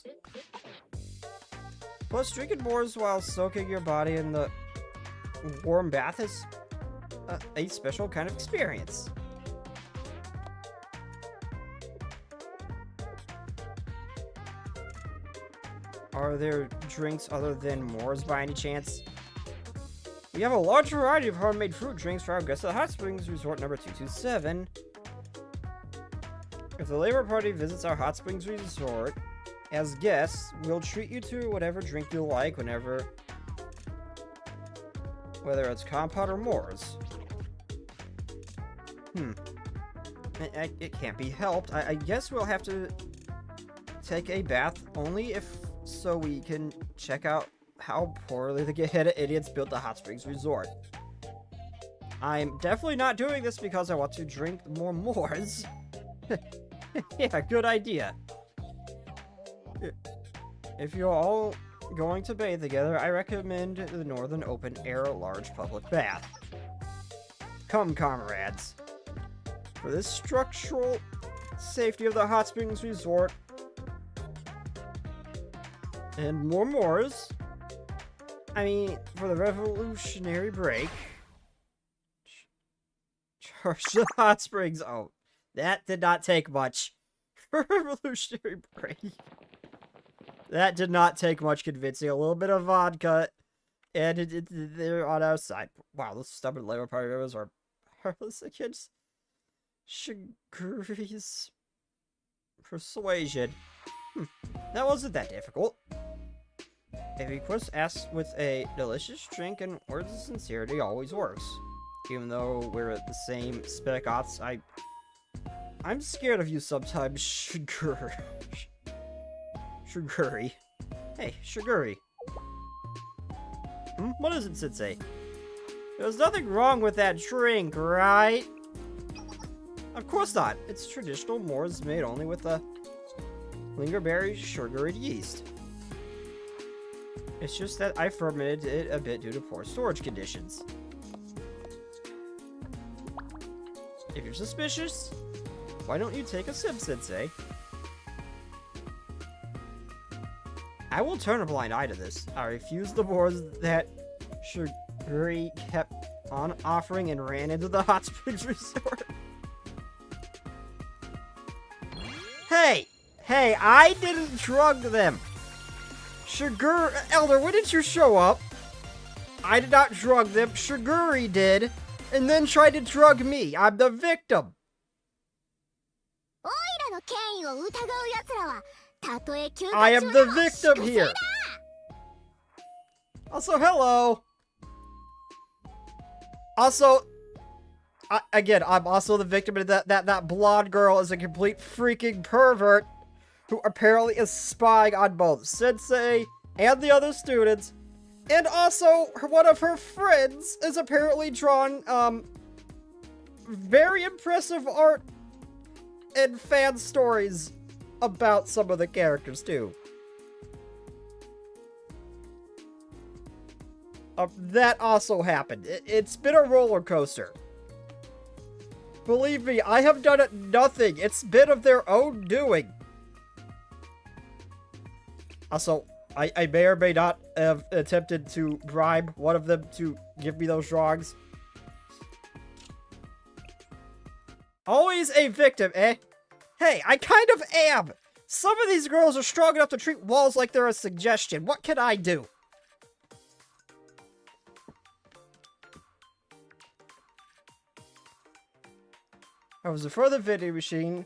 Plus, drinking Moors while soaking your body in the warm bath is a special kind of experience. Are there drinks other than Moors by any chance? We have a large variety of homemade fruit drinks for our guests at Hot Springs Resort number 227. If the Labor Party visits our Hot Springs Resort as guests, we'll treat you to whatever drink you like whether it's compote or Moors. It can't be helped. I guess we'll have to take a bath only so we can check out how poorly the Gehenna idiots built the Hot Springs Resort. I'm definitely not doing this because I want to drink more Moors. Yeah, good idea. If you're all going to bathe together, I recommend the Northern Open Air Large Public Bath. Come, comrades. For this structural safety of the Hot Springs Resort and more Moors, I mean, for the revolutionary break, charge the hot springs. Oh, that did not take much. For revolutionary break. That did not take much convincing. A little bit of vodka, and they're on our side. Wow, those stubborn Labor Party members are powerless against Shiguri's persuasion. That wasn't that difficult. A request asked with a delicious drink and words of sincerity always works. Even though we're at the same spec ops, I'm scared of you sometimes, Shiguri. Hey, Shiguri. What is it, Sensei? There's nothing wrong with that drink, right? Of course not. It's traditional Moors made only with a lingerberry sugared yeast. It's just that I fermented it a bit due to poor storage conditions. If you're suspicious, why don't you take a sip, Sensei? I will turn a blind eye to this. I refuse the boards that Shiguri kept on offering and ran into the Hot Springs Resort. Hey, I didn't drug them. Elder, when did you show up? I did not drug them. Shiguri did, and then tried to drug me. I'm the victim. I am the victim here. Also, hello. Also, I'm also the victim of that blonde girl is a complete freaking pervert who apparently is spying on both Sensei and the other students And also, one of her friends is apparently drawn, very impressive art and fan stories about some of the characters, too. That also happened. It's been a roller coaster. Believe me, I have done it nothing. It's been of their own doing. Also, I may or may not have attempted to bribe one of them to give me those drawings. Always a victim, eh? Hey, I kind of am! Some of these girls are strong enough to treat walls like they're a suggestion. What can I do? I was before the vending machine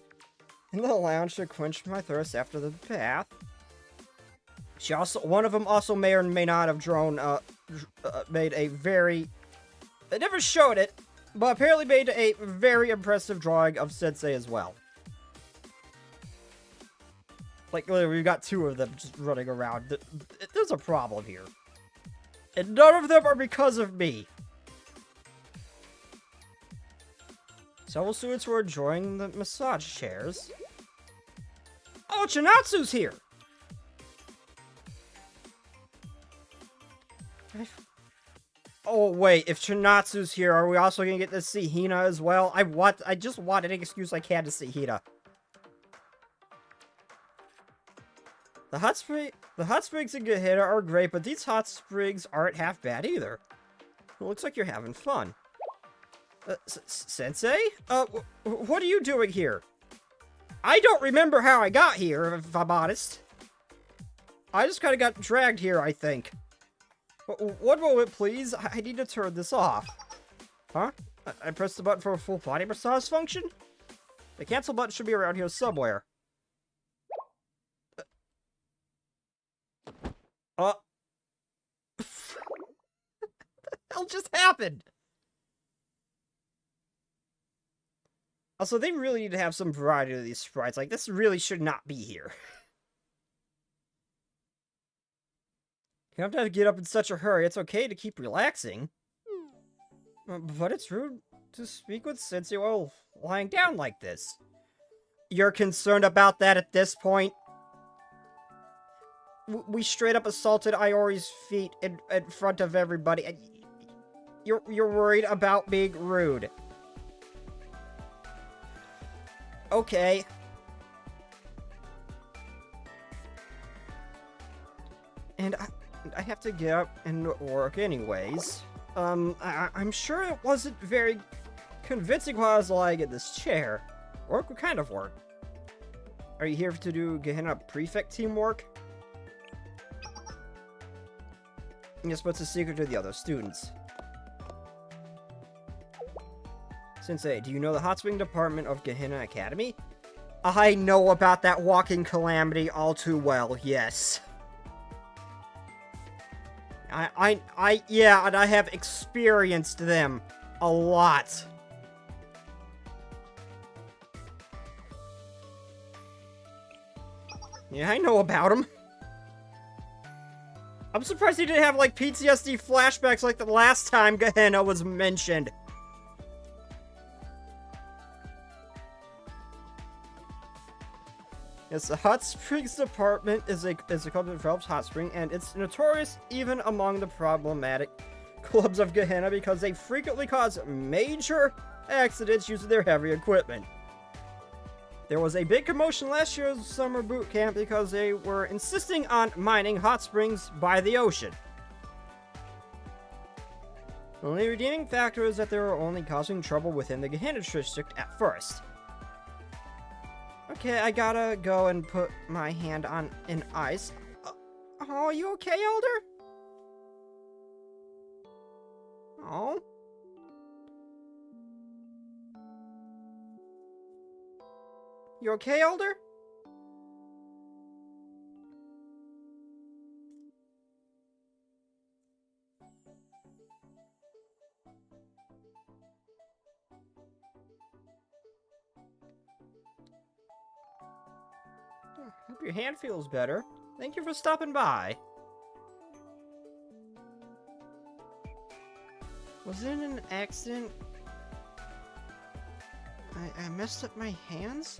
in the lounge to quench my thirst after the bath. One of them also may or may not have made a very... They never showed it, but apparently made a very impressive drawing of Sensei as well. Like, literally, we've got two of them just running around. There's a problem here. And none of them are because of me. Several students were enjoying the massage chairs. Oh, Chinatsu's here! Oh, wait, if Chinatsu's here, are we also gonna get to see Hina as well? I just want any excuse I can to see Hina. The hot springs in Gehenna are great, but these hot springs aren't half bad either. It looks like you're having fun. Sensei? What are you doing here? I don't remember how I got here, if I'm honest. I just kind of got dragged here, I think. One moment, please. I need to turn this off. Huh? I pressed the button for a full body massage function? The cancel button should be around here somewhere. What the hell just happened? Also, they really need to have some variety of these sprites. Like, this really should not be here. You don't have to get up in such a hurry. It's okay to keep relaxing. But it's rude to speak with Sensei while lying down like this. You're concerned about that at this point? We straight up assaulted Iori's feet in front of everybody. And you're worried about being rude. Okay. And I have to get up and work anyways. I'm sure it wasn't very convincing while I was lying in this chair. Work? What kind of work? Are you here to do Gehenna prefect teamwork? Yes, what's the secret to the other students? Sensei, do you know the hot spring department of Gehenna Academy? I know about that walking calamity all too well, yes. Yeah, and I have experienced them a lot. Yeah, I know about them. I'm surprised he didn't have, like, PTSD flashbacks like the last time Gehenna was mentioned. Yes, the Hot Springs Department is a club that develops hot spring, and it's notorious even among the problematic clubs of Gehenna because they frequently cause major accidents using their heavy equipment. There was a big commotion last year's summer boot camp because they were insisting on mining hot springs by the ocean. The only redeeming factor is that they were only causing trouble within the Gehenna district at first. Okay, I gotta go and put my hand on an ice. Oh, are you okay, Elder? Oh? You okay, Elder? Hope your hand feels better. Thank you for stopping by. Was it an accident? I messed up my hands?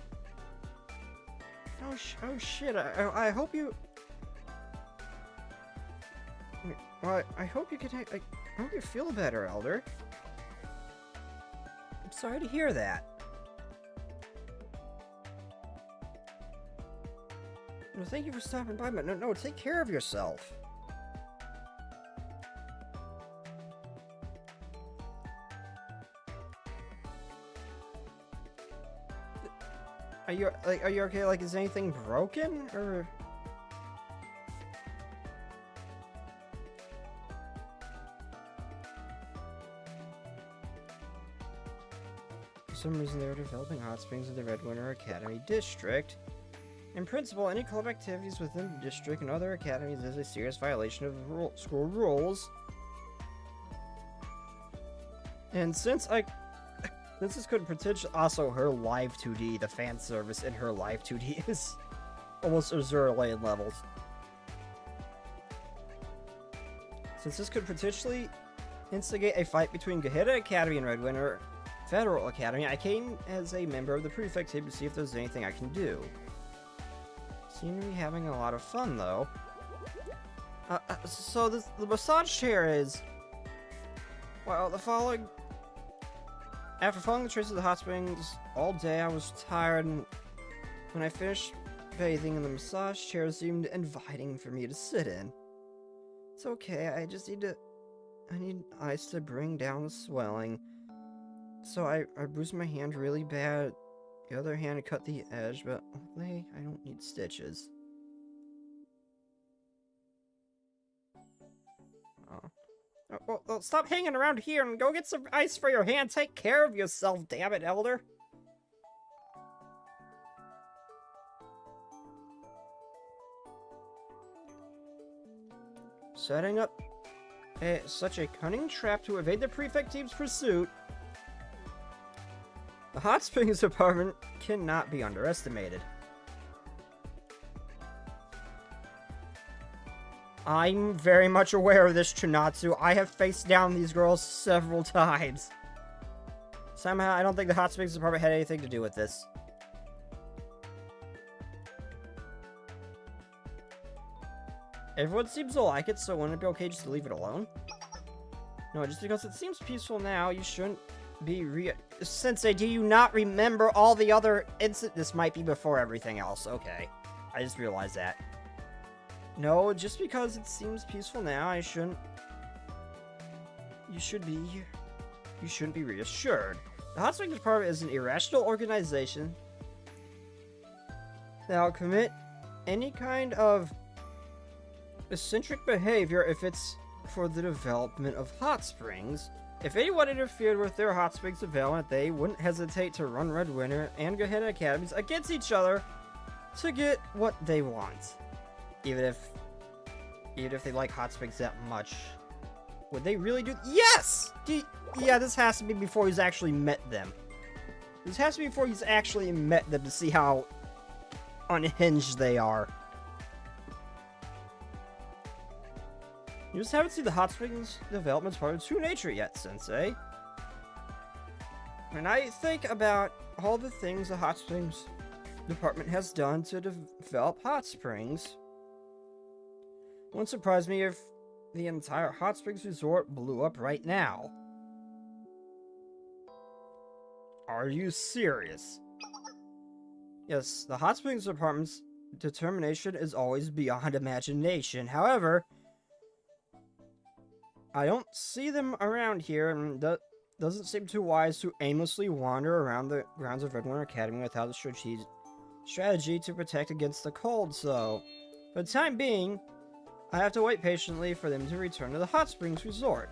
Oh shit, I hope you... Well, I hope you can... I hope you feel better, Elder. I'm sorry to hear that. Well, thank you for stopping by, but no, take care of yourself. Are you okay? Like, is anything broken, or? For some reason, they were developing hot springs in the Red Winter Academy district. In principle, any club activities within the district and other academies is a serious violation of school rules. And since this could potentially also her live 2D, the fan service in her live 2D is almost Azure Lane levels. Since this could potentially instigate a fight between Gahida Academy and Red Winter Federal Academy, I came as a member of the prefect team to see if there's anything I can do. Seem to be having a lot of fun, though. So the massage chair is... Well, After following the traces of the hot springs all day, I was tired, and when I finished bathing, the massage chair seemed inviting for me to sit in. It's okay, I need ice to bring down the swelling. So I bruised my hand really bad. The other hand cut the edge, but luckily I don't need stitches. Oh. Well, stop hanging around here and go get some ice for your hand. Take care of yourself, damn it, Elder. Setting up such a cunning trap to evade the prefect team's pursuit. The hot springs department cannot be underestimated. I'm very much aware of this, Trinatsu. I have faced down these girls several times. Somehow, I don't think the hot springs department had anything to do with this. Everyone seems to like it, so wouldn't it be okay just to leave it alone? No, just because it seems peaceful now, you shouldn't be Sensei, do you not remember all the other incidents? This might be before everything else. Okay. I just realized that. No, just because it seems peaceful now, you shouldn't be reassured. The Hot Springs Department is an irrational organization that will commit any kind of eccentric behavior if it's for the development of hot springs. If anyone interfered with their hot springs development, they wouldn't hesitate to run Red Winter and Gahida Academies against each other to get what they want. Even if they like hot springs that much. Would they really do? Yes! Yeah, this has to be before he's actually met them. This has to be before he's actually met them to see how unhinged they are. You just haven't seen the Hot Springs development's part of True Nature yet, Sensei. When I think about all the things the Hot Springs department has done to develop hot springs, it wouldn't surprise me if the entire Hot Springs Resort blew up right now. Are you serious? Yes, the Hot Springs department's determination is always beyond imagination. However, I don't see them around here, and that doesn't seem too wise to aimlessly wander around the grounds of Red Winter Academy without a strategy to protect against the cold, so for the time being, I have to wait patiently for them to return to the Hot Springs Resort.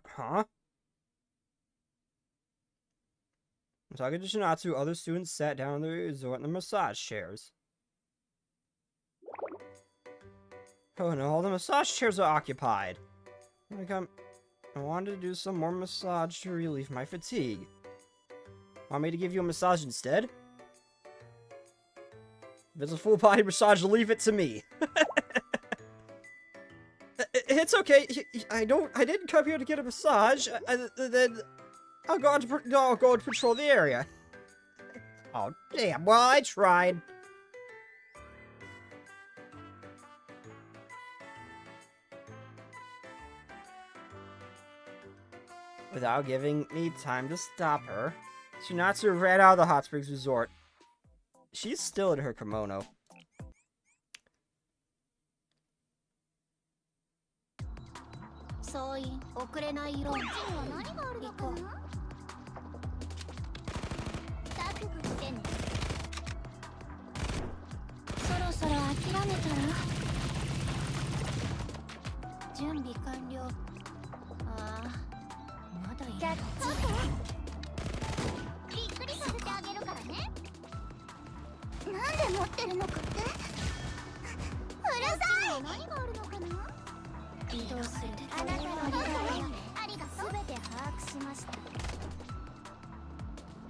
Huh? I'm talking to Shinatsu. Other students sat down in the resort in the massage chairs. Oh no, all the massage chairs are occupied. I wanted to do some more massage to relieve my fatigue. Want me to give you a massage instead? If it's a full body massage, leave it to me. It's okay. I didn't come here to get a massage. Then I'll go and patrol the area. Oh, damn. Well, I tried. Without giving me time to stop her, Shinatsu ran out of the hot springs resort. She's still in her kimono.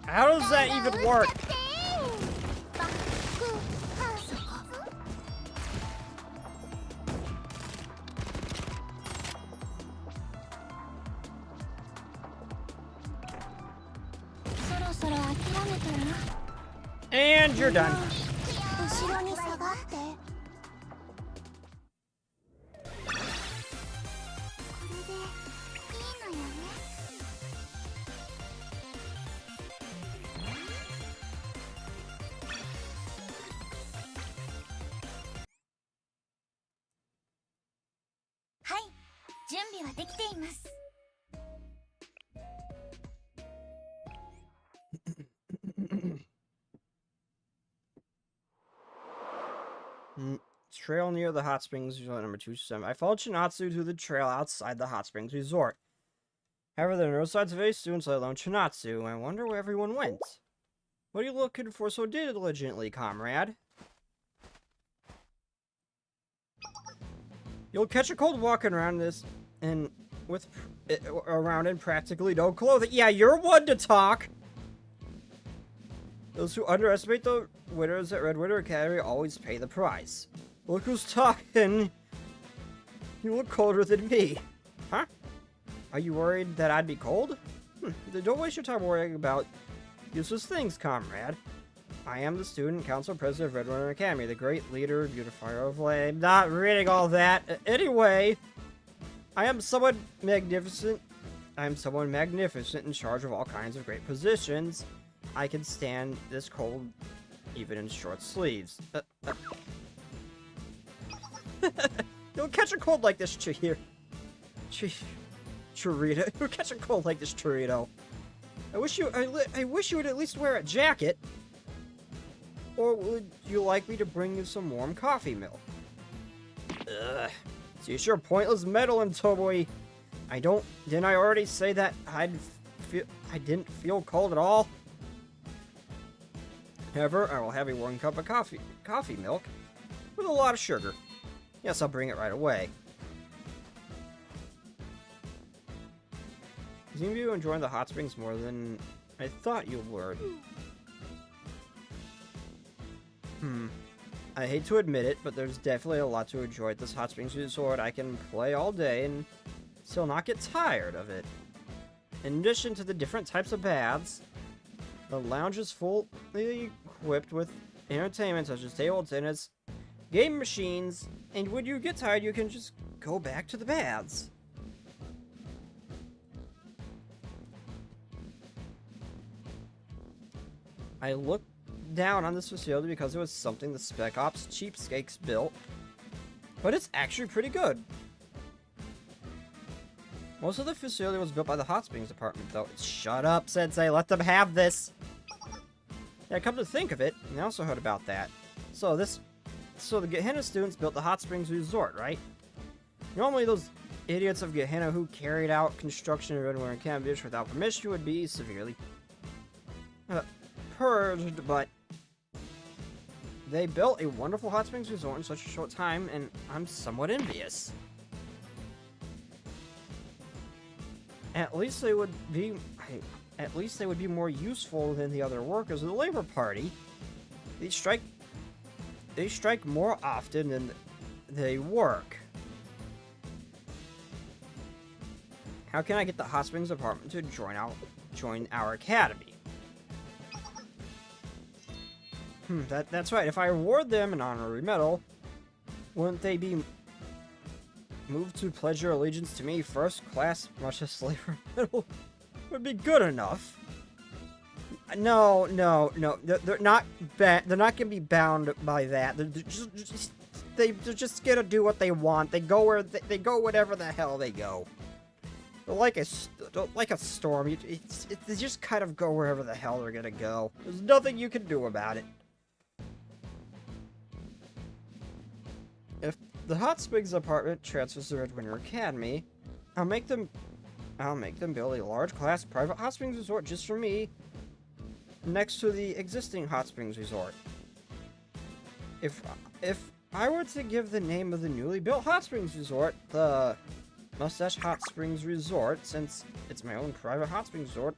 How does that even work? And you're done. Trail near the hot springs resort number 27. I followed Chinatsu to the trail outside the hot springs resort. However, there are no signs of any students, let alone Chinatsu. I wonder where everyone went. What are you looking for so diligently, comrade? You'll catch a cold walking around around in practically no clothing. Yeah, you're one to talk. Those who underestimate the winners at Red Winter Academy always pay the price. Look who's talking. You look colder than me. Huh? Are you worried that I'd be cold? Then don't waste your time worrying about useless things, comrade. I am the student council president of Red Winter Academy, the great leader, beautifier of flame. Not reading all that. Anyway, I am someone magnificent. I'm someone magnificent in charge of all kinds of great positions. I can stand this cold even in short sleeves. You'll catch a cold like this, Chirito. You'll catch a cold like this, Chirito. I wish you would at least wear a jacket. Or would you like me to bring you some warm coffee milk? Ugh. So you're sure pointless meddling, Tomoe. Didn't I already say that I didn't feel cold at all? However, I will have a warm cup of coffee milk with a lot of sugar. Yes, I'll bring it right away. You seem to be enjoying the hot springs more than I thought you would. I hate to admit it, but there's definitely a lot to enjoy at this hot springs resort. I can play all day and still not get tired of it. In addition to the different types of baths, the lounge is fully equipped with entertainment such as table tennis, game machines, and when you get tired, you can just go back to the baths. I looked down on this facility because it was something the Spec Ops cheapskates built, but it's actually pretty good. Most of the facility was built by the Hot Springs department, though. Shut up, Sensei. Let them have this. Yeah, come to think of it, I also heard about that. So the Gehenna students built the Hot Springs Resort, right? Normally, those idiots of Gehenna who carried out construction in Red Winter Academy without permission would be severely purged, but they built a wonderful hot springs resort in such a short time, and I'm somewhat envious. At least they would be more useful than the other workers of the Labor Party. They strike more often than they work. How can I get the Hot Springs Department to join our academy? That's right. If I award them an honorary medal, wouldn't they be moved to pledge your allegiance to me? First class, much as labor medal would be good enough. No. They're not. They're not gonna be bound by that. They're just gonna do what they want. They go where they go, whatever the hell they go. They're like a storm. They just kind of go wherever the hell they're gonna go. There's nothing you can do about it. If the Hot Springs Department transfers to Red Winter Academy, I'll make them build a large class private hot springs resort just for me, next to the existing hot springs resort. If I were to give the name of the newly built hot springs resort the Mustache Hot Springs Resort, since it's my own private hot springs resort,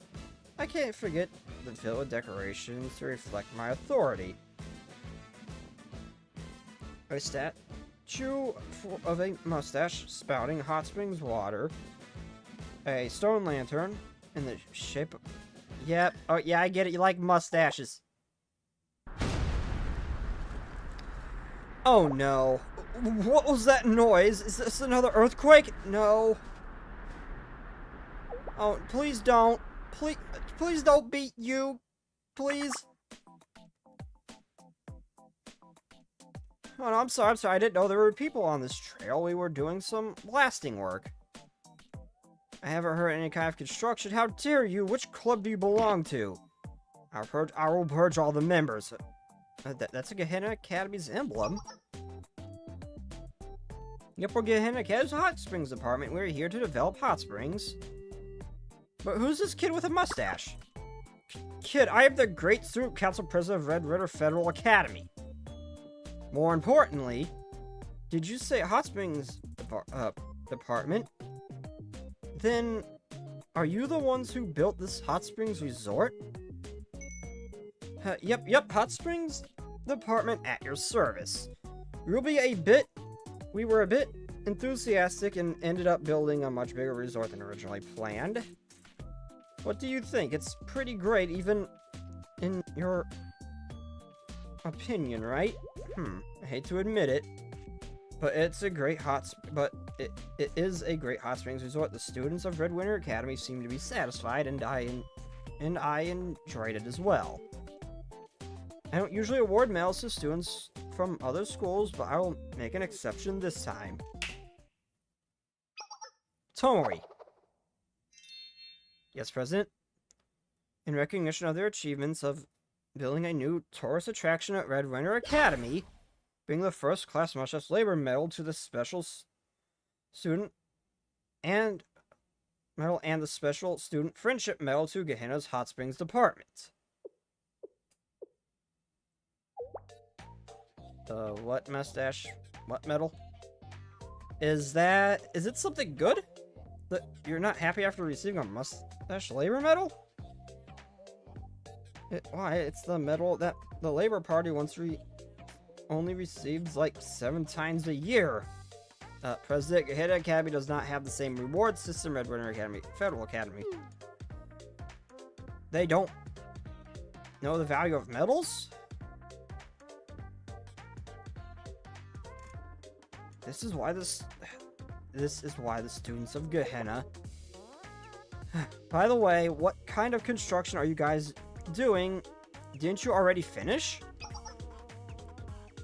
I can't forget to fill with decorations to reflect my authority. A statue of a mustache spouting hot springs water, a stone lantern in the shape of... Yep. Oh, yeah, I get it. You like mustaches. Oh, no. What was that noise? Is this another earthquake? No. Oh, please don't. Please don't beat you. Please. Oh, no, I'm sorry. I didn't know there were people on this trail. We were doing some blasting work. I haven't heard any kind of construction. How dare you? Which club do you belong to? I will purge all the members. That's a Gehenna Academy's emblem. Yep, we're Gehenna Academy's Hot Springs Department. We're here to develop hot springs. But who's this kid with a mustache? Kid, I am the great student council president of Red River Federal Academy. More importantly, did you say Hot Springs Department? Then, are you the ones who built this Hot Springs Resort? Yep, Hot Springs Department at your service. We were a bit enthusiastic and ended up building a much bigger resort than originally planned. What do you think? It's pretty great, even in your opinion, right? I hate to admit it, but it is a great hot springs resort. The students of Red Winter Academy seem to be satisfied, and I enjoyed it as well. I don't usually award medals to students from other schools, but I will make an exception this time. Tomori. Yes, President. In recognition of their achievements of building a new tourist attraction at Red Winter Academy, bring the first class Mustache Labor Medal to the special student and the special student friendship medal to Gehenna's Hot Springs Department. What mustache? What medal? Is it something good? That you're not happy after receiving a Mustache Labor Medal? Why? It's the medal that the Labor Party only receives like 7 times a year. President, Gehenna Academy does not have the same reward system Red Winter Academy, Federal Academy. They don't know the value of medals? This is why the students of Gehenna... By the way, what kind of construction are you guys doing? Didn't you already finish?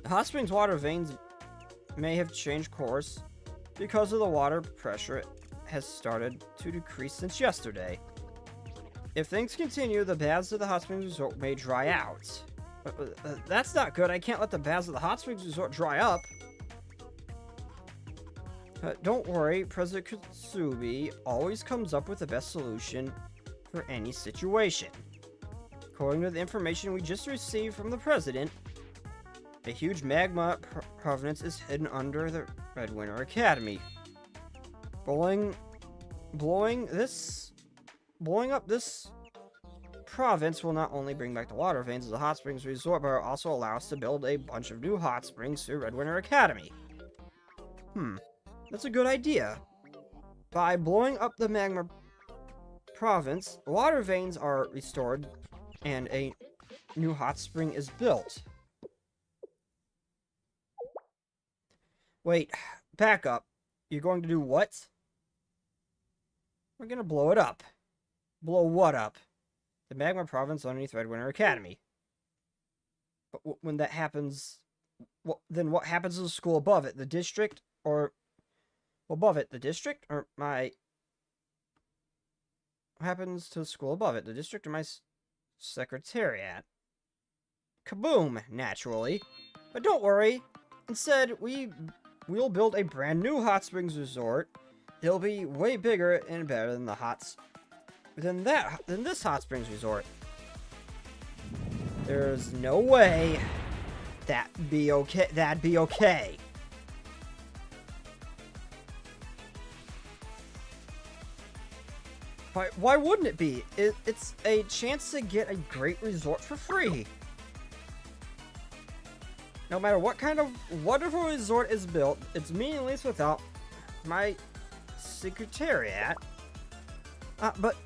The Hot Springs water veins may have changed course because of the water pressure has started to decrease since yesterday. If things continue, the baths of the Hot Springs Resort may dry out. That's not good. I can't let the baths of the Hot Springs Resort dry up. Don't worry, President Katsubi always comes up with the best solution for any situation. According to the information we just received from the President, a huge magma province is hidden under the Red Winter Academy. Blowing up this province will not only bring back the water veins of the Hot Springs Resort, but will also allow us to build a bunch of new hot springs through Red Winter Academy. That's a good idea. By blowing up the magma province, water veins are restored and a new hot spring is built. Wait, back up. You're going to do what? We're going to blow it up. Blow what up? The magma province underneath Redwinter Academy. But when that happens, then what happens to the school above it? The district? Or above it? The district? Or my... What happens to the school above it? The district or my secretariat? Kaboom, naturally. But don't worry. Instead, we'll build a brand new hot springs resort. It'll be way bigger and better than than this hot springs resort. There's no way that'd be okay. Why wouldn't it be? It's a chance to get a great resort for free. No matter what kind of wonderful resort is built, it's meaningless without my secretariat. But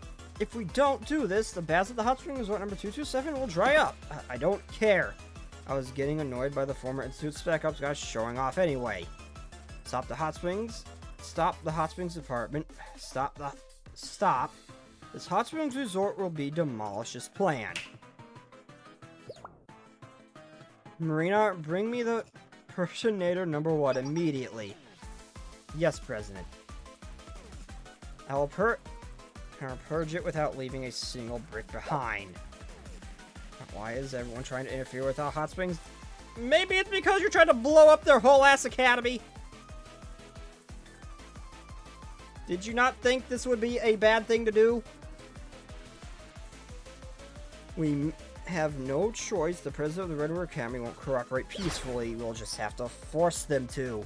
if we don't do this, the baths at the Hot Spring Resort number 227 will dry up. I don't care. I was getting annoyed by the former Institute Spec Ops guys showing off anyway. Stop the Hot Springs. Stop the Hot Springs department. Stop. This Hot Springs Resort will be demolished as planned. Marina, bring me the Personator number 1 immediately. Yes, President. I'll purge it without leaving a single brick behind. Why is everyone trying to interfere with our hot springs? Maybe it's because you're trying to blow up their whole ass academy. Did you not think this would be a bad thing to do? We have no choice. The president of the Red River Academy won't cooperate peacefully. We'll just have to force them to.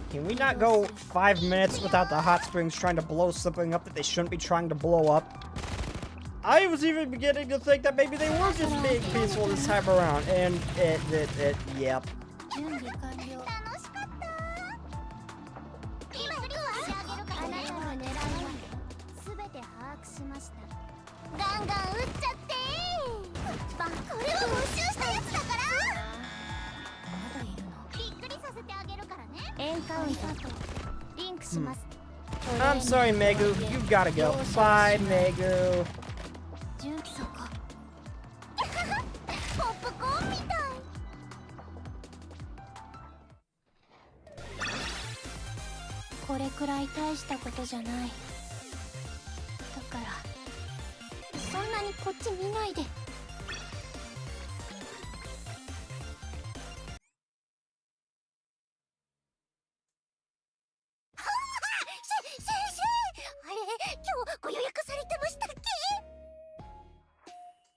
Can we not go 5 minutes without the hot springs trying to blow something up that they shouldn't be trying to blow up? I was even beginning to think that maybe they were just being peaceful this time around, and yep. I'm sorry, Megu. You gotta go. Bye, Megu.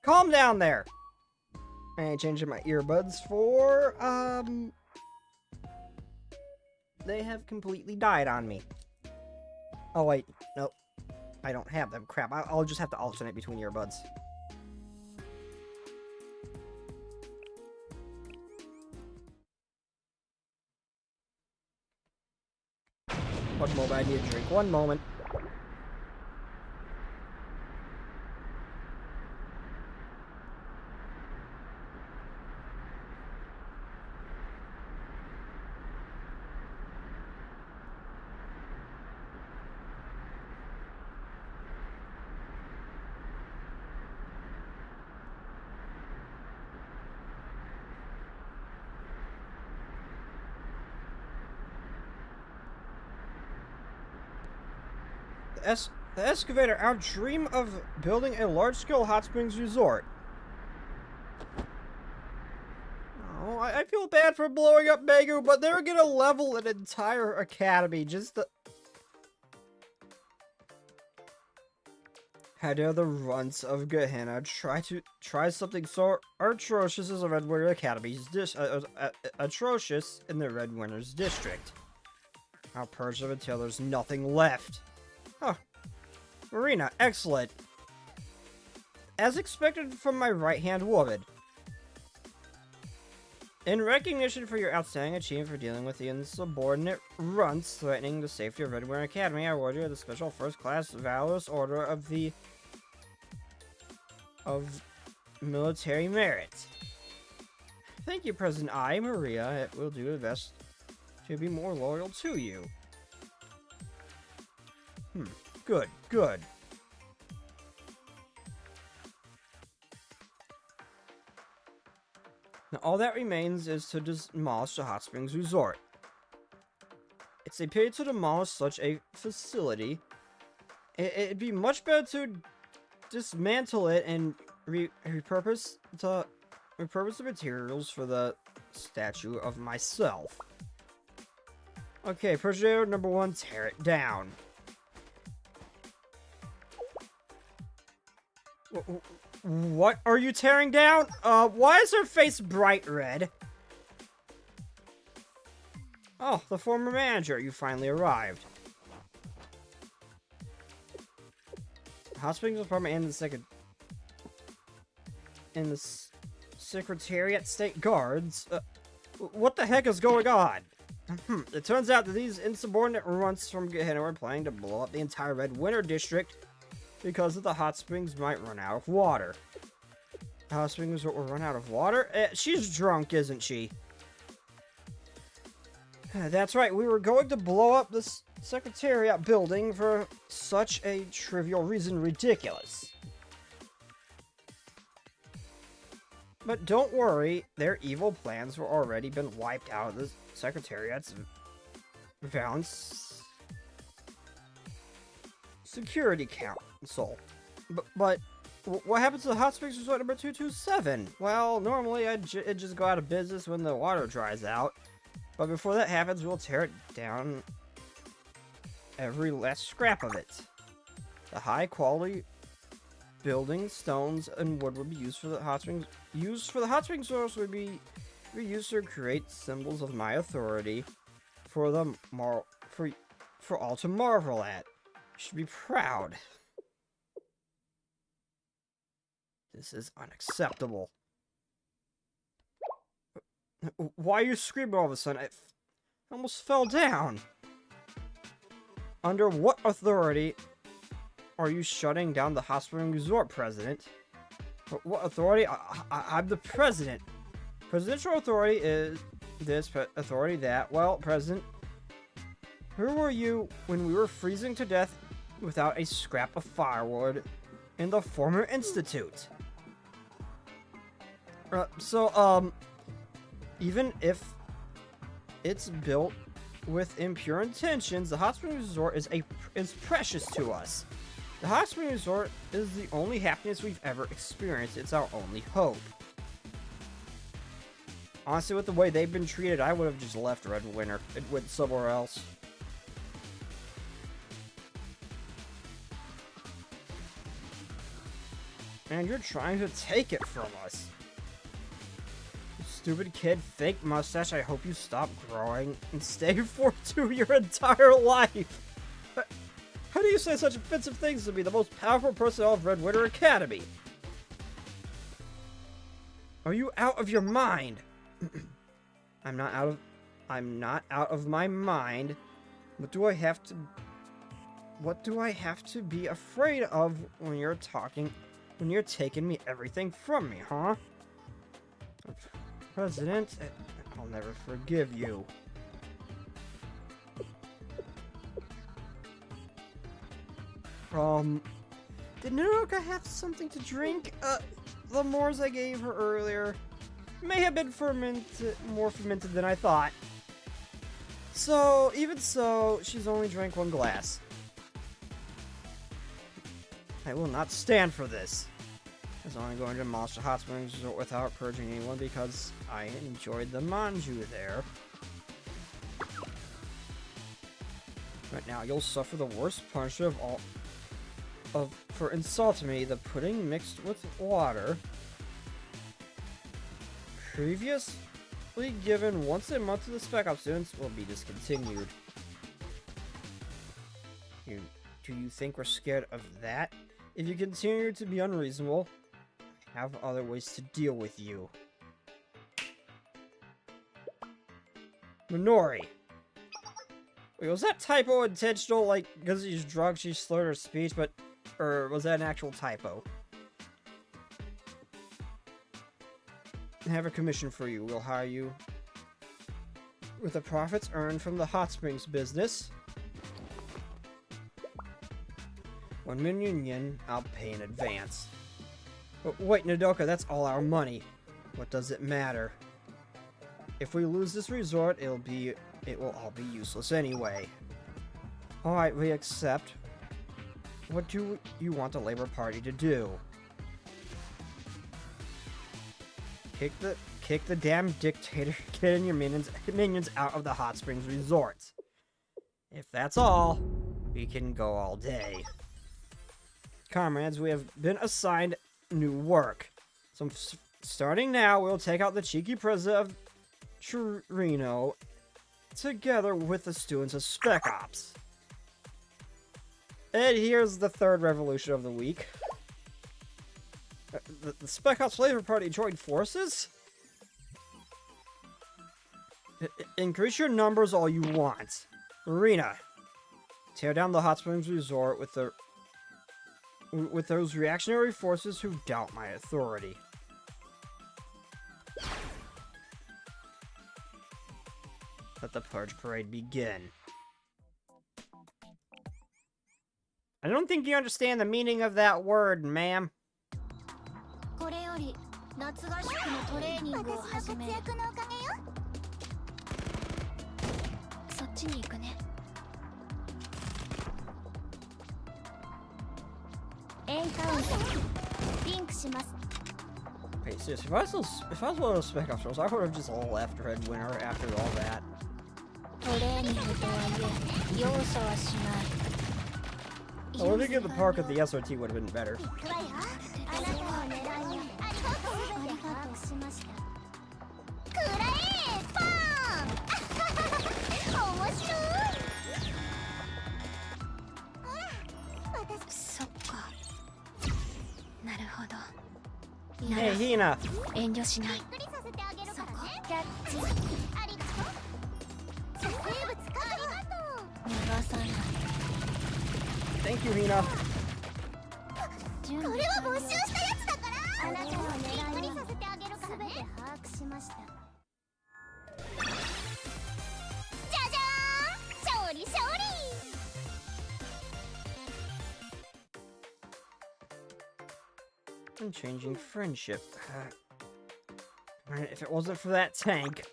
Calm down there. I ain't changing my earbuds for, they have completely died on me. Oh, wait. Nope. I don't have them. Crap. I'll just have to alternate between earbuds. One moment. I need a drink. One moment. The excavator, our dream of building a large-scale hot springs resort. Oh, I feel bad for blowing up Megu, but they're gonna level an entire academy just to... How dare the runts of Gehenna try something so atrocious as a Red Winter Academy's atrocious in the Red Winter's district. I'll purge them until there's nothing left. Huh. Marina, excellent. As expected from my right-hand woman. In recognition for your outstanding achievement for dealing with the insubordinate runts threatening the safety of Red Winter Academy, I award you the special first-class Valorous Order of Military Merit. Thank you, President I, Maria. It will do the best to be more loyal to you. Good, good. Now, all that remains is to demolish the Hot Springs Resort. It's a pity to demolish such a facility. It'd be much better to dismantle it and repurpose the materials for the statue of myself. Okay, project number 1, tear it down. What are you tearing down? Why is her face bright red? Oh, the former manager, you finally arrived. Hot Springs Department and the Secretariat State Guards. What the heck is going on? It turns out that these insubordinate runts from Gehenna were planning to blow up the entire Red Winter District because of the hot springs might run out of water. The hot springs will run out of water? She's drunk, isn't she? That's right, we were going to blow up this Secretariat building for such a trivial reason. Ridiculous. But don't worry, their evil plans were already been wiped out of the Secretariat's Valence Security Council. But what happens to the Hot Springs Resort number 227? Well, normally it'd just go out of business when the water dries out. But before that happens, we'll tear it down, every last scrap of it. The high quality buildings, stones, and wood would be used for the hot springs. Used for the hot spring source would be used to create symbols of my authority for all to marvel at. You should be proud. This is unacceptable. Why are you screaming all of a sudden? I almost fell down. Under what authority are you shutting down the Hot Spring Resort, President? What authority? I'm the President. Presidential authority is this, authority that. Well, President, who were you when we were freezing to death without a scrap of firewood in the former institute? Even if it's built with impure intentions, the Hot Spring Resort is precious to us. The Hot Spring Resort is the only happiness we've ever experienced. It's our only hope. Honestly, with the way they've been treated, I would have just left Red Winter and went somewhere else. And you're trying to take it from us. Stupid kid, fake mustache, I hope you stop growing and stay 4'2" your entire life. How do you say such offensive things to me, the most powerful person of Red Winter Academy? Are you out of your mind? I'm not out of my mind. What do I have to be afraid of when you're taking me everything from me, huh? President, I'll never forgive you. Did Naruka have something to drink? The mores I gave her earlier may have been more fermented than I thought. So, even so, she's only drank 1 glass. I will not stand for this. I was only going to demolish the Hot Springs Resort without purging anyone because I enjoyed the manju there. Right now, you'll suffer the worst punishment of all. for insulting me. The pudding mixed with water, previously given once a month to the Spec Ops students, will be discontinued. Do you think we're scared of that? If you continue to be unreasonable, I have other ways to deal with you. Minori. Wait, was that typo intentional? Like, because she's drunk, she slurred her speech, but... Or was that an actual typo? I have a commission for you. We'll hire you with the profits earned from the hot springs business. 1 million yen, I'll pay in advance. But wait, Nodoka, that's all our money. What does it matter? If we lose this resort, it will all be useless anyway. Alright, we accept. What do you want the Labor Party to do? Kick the damn dictator kid and your minions out of the Hot Springs Resort. If that's all, we can go all day. Comrades, we have been assigned new work. So starting now, we'll take out the cheeky president of Chirino together with the students of Spec Ops. And here's the third revolution of the week. The Spec Ops Labor Party joined forces? Increase your numbers all you want. Arena, tear down the Hot Springs Resort with those reactionary forces who doubt my authority. Let the Purge Parade begin. I don't think you understand the meaning of that word, ma'am. Wait, seriously, if I was one of those Spec Ops roles, I would have just left Red Winter after all that. Living in the park at the SRT would have been better. Hey, Hina! Thank you, Hina. Unchanging friendship. If it wasn't for that tank.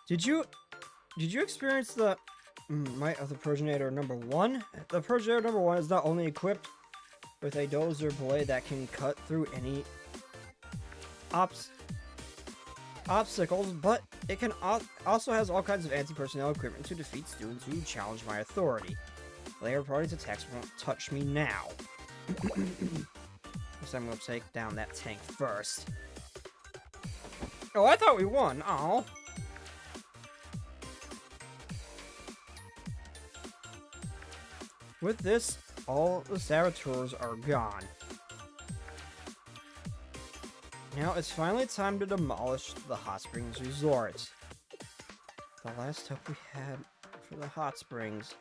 Did you experience the might of the Progenitor number 1? The Progenitor number 1 is not only equipped with a dozer blade that can cut through any obstacles, but it can also has all kinds of anti-personnel equipment to defeat students who challenge my authority. Layer Party's attacks won't touch me now. Guess I'm gonna take down that tank first. Oh, I thought we won. Oh. With this, all the saboteurs are gone. Now it's finally time to demolish the Hot Springs Resort. The last hope we had for the Hot Springs.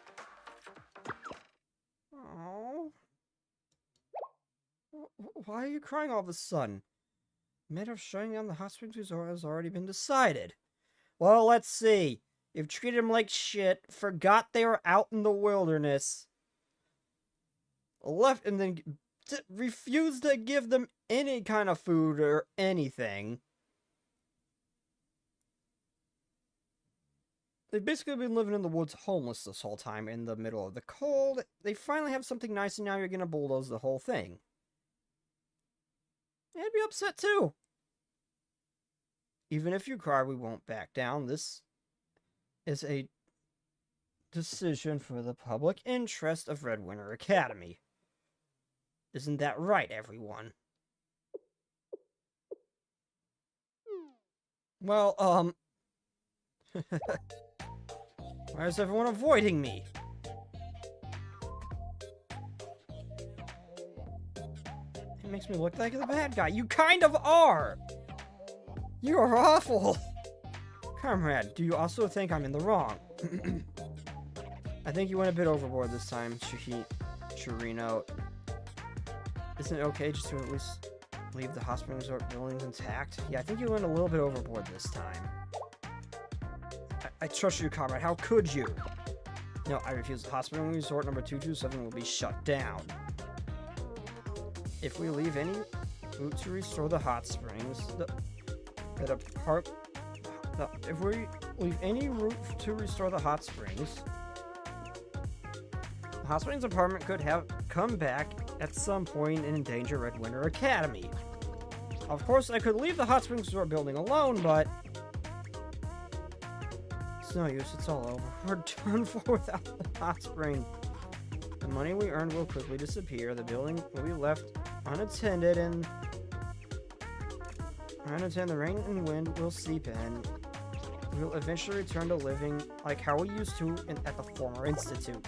Oh. Why are you crying all of a sudden? The matter of shutting down the Hot Springs Resort has already been decided. Well, let's see. You've treated them like shit, forgot they were out in the wilderness, left, and then refused to give them any kind of food or anything. They've basically been living in the woods homeless this whole time in the middle of the cold. They finally have something nice, and now you're gonna bulldoze the whole thing. I'd be upset too. Even if you cry, we won't back down. This is a decision for the public interest of Red Winter Academy. Isn't that right, everyone? Well, why is everyone avoiding me? It makes me look like the bad guy. You kind of are! You are awful! Comrade, do you also think I'm in the wrong? I think you went a bit overboard this time, Chirino. Isn't it okay just to at least leave the hospital resort buildings intact? Yeah, I think you went a little bit overboard this time. I trust you, comrade. How could you? No, I refuse. The hospital resort number 227 will be shut down. If we leave any route to restore the hot springs, if we leave any route to restore the hot springs, the hot springs apartment could have come back at some point and endanger Red Winter Academy. Of course, I could leave the hot springs resort building alone, but it's no use. It's all over. We're done for without the hot spring. The money we earned will quickly disappear. The building will be left unattended, and the rain and wind will seep in. We'll eventually return to living like how we used to at the former institute.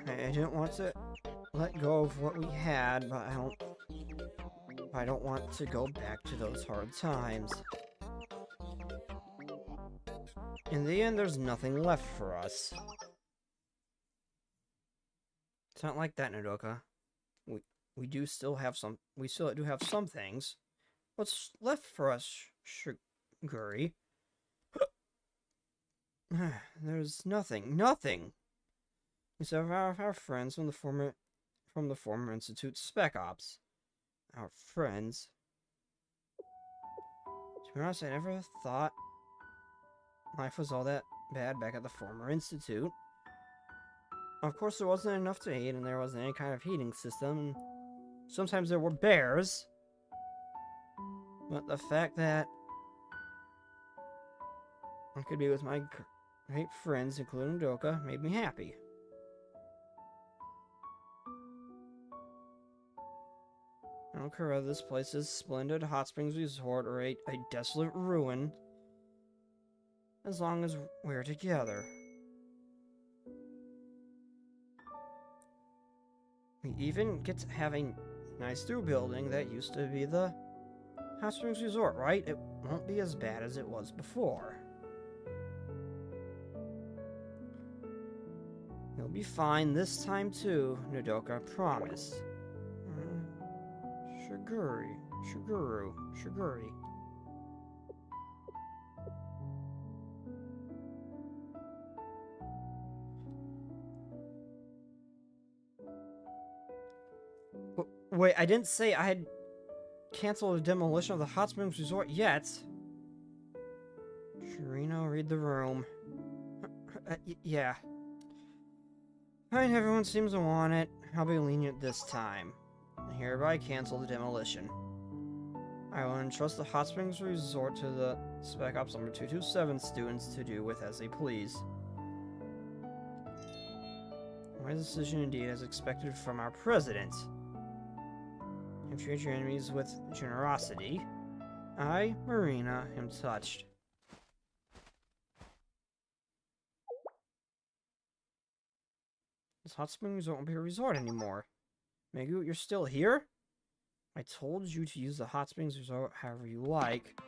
I didn't want to let go of what we had, but I don't want to go back to those hard times. In the end, there's nothing left for us. It's not like that, Nodoka. We do still have some. We still do have some things. What's left for us, Shiguri? There's nothing. Nothing. Except our friends from the former institute, Spec Ops. Our friends. To be honest, I never thought life was all that bad back at the former institute. Of course, there wasn't enough to eat, and there wasn't any kind of heating system, and sometimes there were bears. But the fact that I could be with my great friends, including Doka, made me happy. I don't care whether this place is splendid hot springs resort or a desolate ruin, as long as we're together. We even get to have a nice new building that used to be the Hot Springs Resort, right? It won't be as bad as it was before. You'll be fine this time too, Nodoka, I promise. Shiguri. Wait, I didn't say I had canceled the demolition of the Hot Springs Resort yet. Chirino, read the room. Yeah. Fine, everyone seems to want it. I'll be lenient this time. I hereby cancel the demolition. I will entrust the Hot Springs Resort to the Spec Ops number 227 students to do with as they please. My decision indeed as expected from our president. And treat your enemies with generosity. I, Marina, am touched. This hot spring resort won't be a resort anymore. Megu, you're still here? I told you to use the hot springs resort however you like.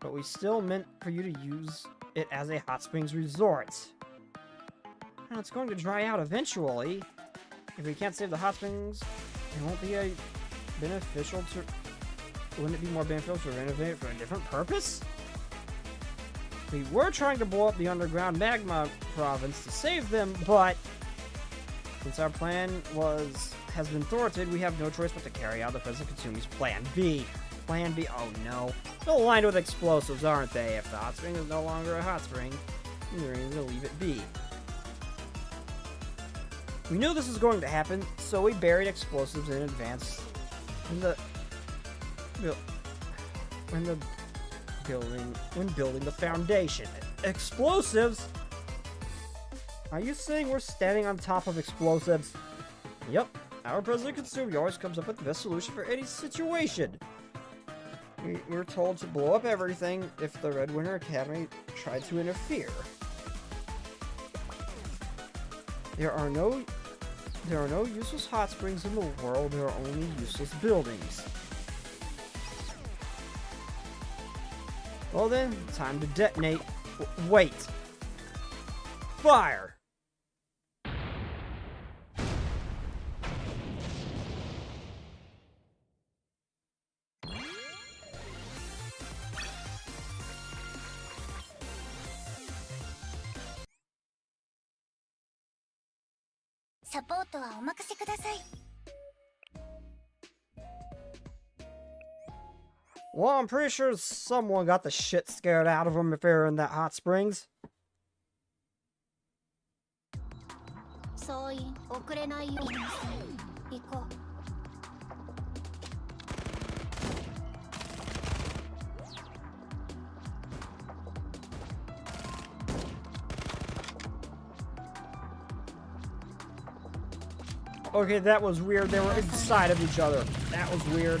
But we still meant for you to use it as a hot springs resort. And it's going to dry out eventually. If we can't save the hot springs, it won't be beneficial to... Wouldn't it be more beneficial to renovate it for a different purpose? We were trying to blow up the underground magma province to save them, but since our plan has been thwarted, we have no choice but to carry out the President Katsumi's Plan B. Plan B? Oh no. They're lined with explosives, aren't they? If the hot spring is no longer a hot spring, we're going to leave it be. We knew this was going to happen, so we buried explosives in advance building the foundation. Explosives? Are you saying we're standing on top of explosives? Yep. Our president Consume always comes up with the best solution for any situation. We're told to blow up everything if the Red Winter Academy tried to interfere. There are no useless hot springs in the world. There are only useless buildings. Well then, time to detonate. Wait. Fire! Well, I'm pretty sure someone got the shit scared out of them if they're in that hot springs. Okay, that was weird. They were inside of each other. That was weird.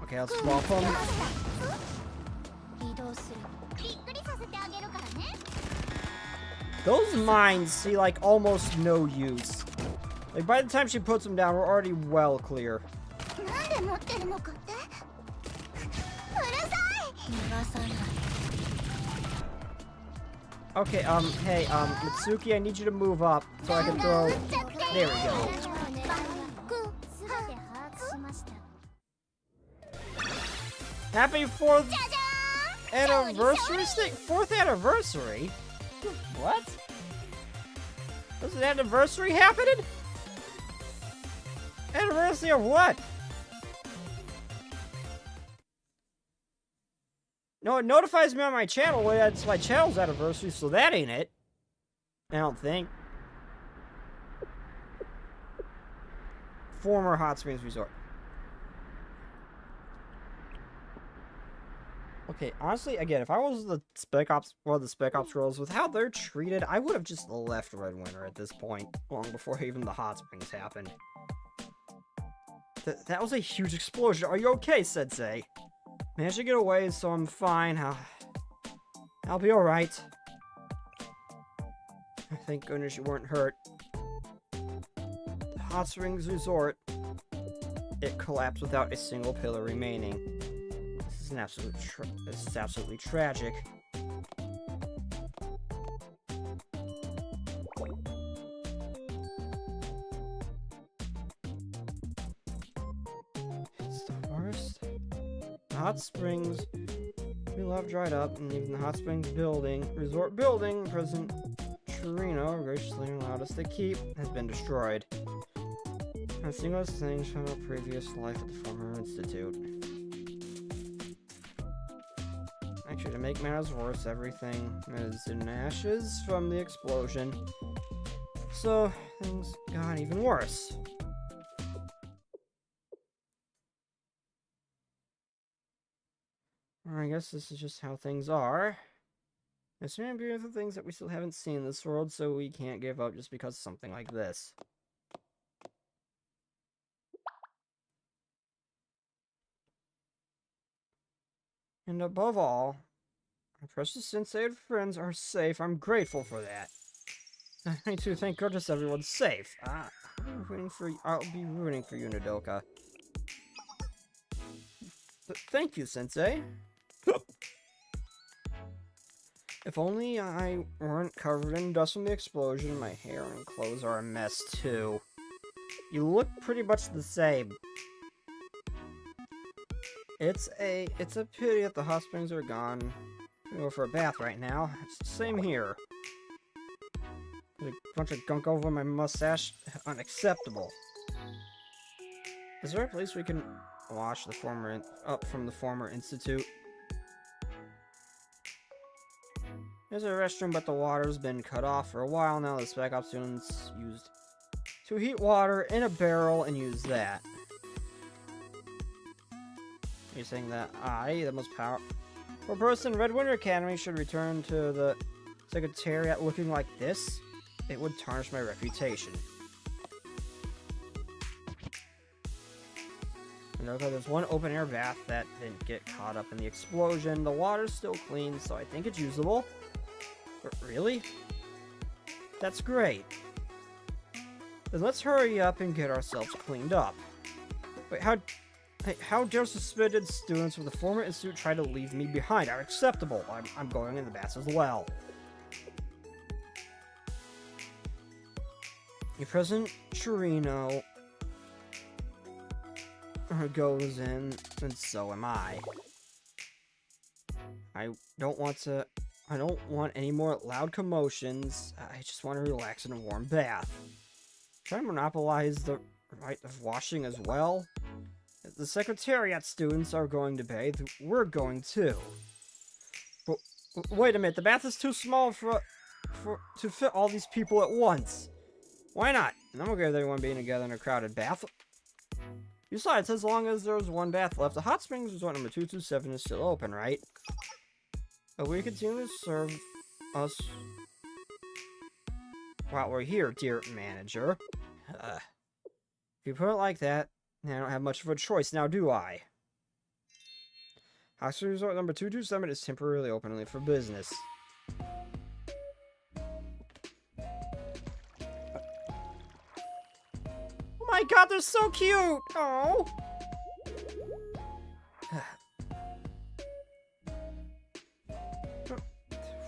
Okay, let's swap them. Those mines see like almost no use. Like by the time she puts them down, we're already well clear. Okay, hey, Mitsuki, I need you to move up so I can throw... There we go. Happy 4th anniversary stick? 4th anniversary? What? Was an anniversary happening? Anniversary of what? No, it notifies me on my channel when it's my channel's anniversary, so that ain't it. I don't think. Former Hot Springs Resort. Okay, honestly, again, if I was the Spec Ops, one of the Spec Ops girls, with how they're treated, I would have just left Red Winter at this point, long before even the Hot Springs happened. That was a huge explosion. Are you okay, Sensei? Managed to get away, so I'm fine. I'll be alright. Thank goodness you weren't hurt. The Hot Springs Resort. It collapsed without a single pillar remaining. This is absolutely tragic. It's the worst. The hot springs we love dried up, and even the hot springs resort building, President Torino graciously allowed us to keep, has been destroyed. A single thing from a previous life at the former institute. Actually, to make matters worse, everything is in ashes from the explosion. So, things got even worse. I guess this is just how things are. There's many beautiful things that we still haven't seen in this world, so we can't give up just because of something like this. And above all, our precious Sensei and friends are safe. I'm grateful for that. Me too, thank goodness everyone's safe. I'll be rooting for you, Nodoka. Thank you, Sensei. If only I weren't covered in dust from the explosion, my hair and clothes are a mess too. You look pretty much the same. It's a pity that the hot springs are gone. I'm gonna go for a bath right now. It's the same here. There's a bunch of gunk over my mustache. Unacceptable. Is there a place we can wash the up from the former institute? There's a restroom, but the water's been cut off for a while now. The spec op students used to heat water in a barrel and use that. You're saying that I, the most powerful person in Red Winter Academy, should return to the Secretariat looking like this? It would tarnish my reputation. And okay, there's one open air bath that didn't get caught up in the explosion. The water's still clean, so I think it's usable. But really? That's great. Then let's hurry up and get ourselves cleaned up. Wait, how dare suspended students with a former institute try to leave me behind? Unacceptable. I'm going in the baths as well. Your President Chirino goes in, and so am I. I don't want any more loud commotions. I just want to relax in a warm bath. Try to monopolize the right of washing as well. If the Secretariat students are going to bathe, we're going too. But wait a minute, the bath is too small to fit all these people at once. Why not? I'm okay with everyone being together in a crowded bath. Besides, as long as there's one bath left, the hot springs resort number 227 is still open, right? But we continue to serve us while we're here, dear manager. If you put it like that, then I don't have much of a choice now, do I? Hot springs resort number 227 is temporarily open only for business. Oh my god, they're so cute! Oh!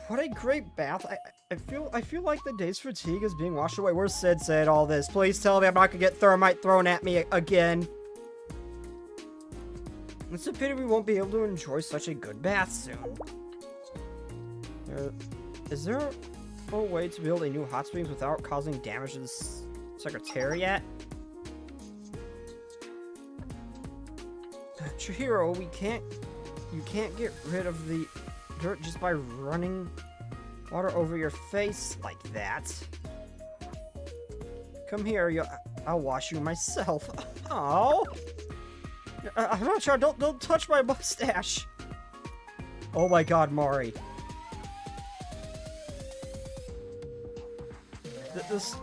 What a great bath. I feel like the day's fatigue is being washed away. Where's Sensei at all this? Please tell me I'm not gonna get thermite thrown at me again. It's a pity we won't be able to enjoy such a good bath soon. Is there a way to build a new hot springs without causing damage to the Secretariat? Chihiro, you can't get rid of the dirt just by running water over your face like that. Come here, I'll wash you myself. Oh, I'm not sure. Don't touch my mustache. Oh my God, Mari. There's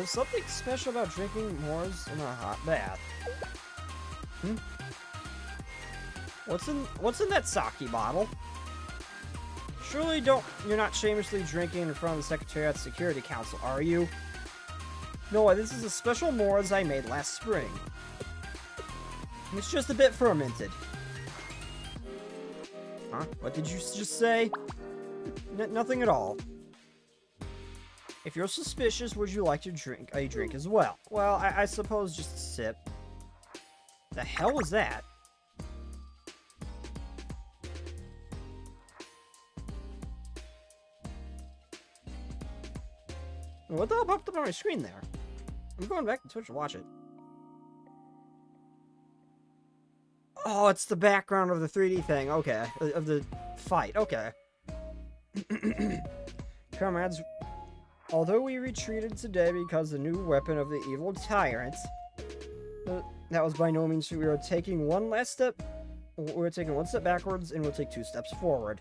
something special about drinking Moors in a hot bath. Hmm? What's in that sake bottle? Surely you're not shamelessly drinking in front of the Secretariat's Security Council, are you? No, this is a special Moors I made last spring. It's just a bit fermented. Huh? What did you just say? Nothing at all. If you're suspicious, would you like to drink a drink as well? Well, I suppose just a sip. The hell was that? What the hell popped up on my screen there? I'm going back to Twitch to watch it. Oh, it's the background of the 3D thing. Okay. Of the fight. Okay. Comrades, although we retreated today because the new weapon of the evil tyrant, that was by no means true. We are taking one step backwards, and we'll take 2 steps forward.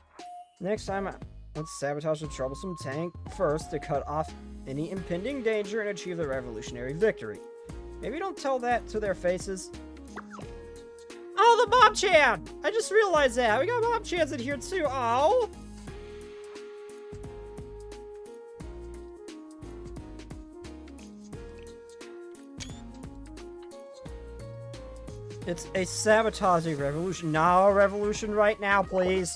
Next time, let's sabotage the troublesome tank first to cut off any impending danger and achieve the revolutionary victory. Maybe don't tell that to their faces. Oh, the Bob-chan! I just realized that. We got Bob-chans in here too. Oh! It's a sabotaging revolution. No revolution right now, please.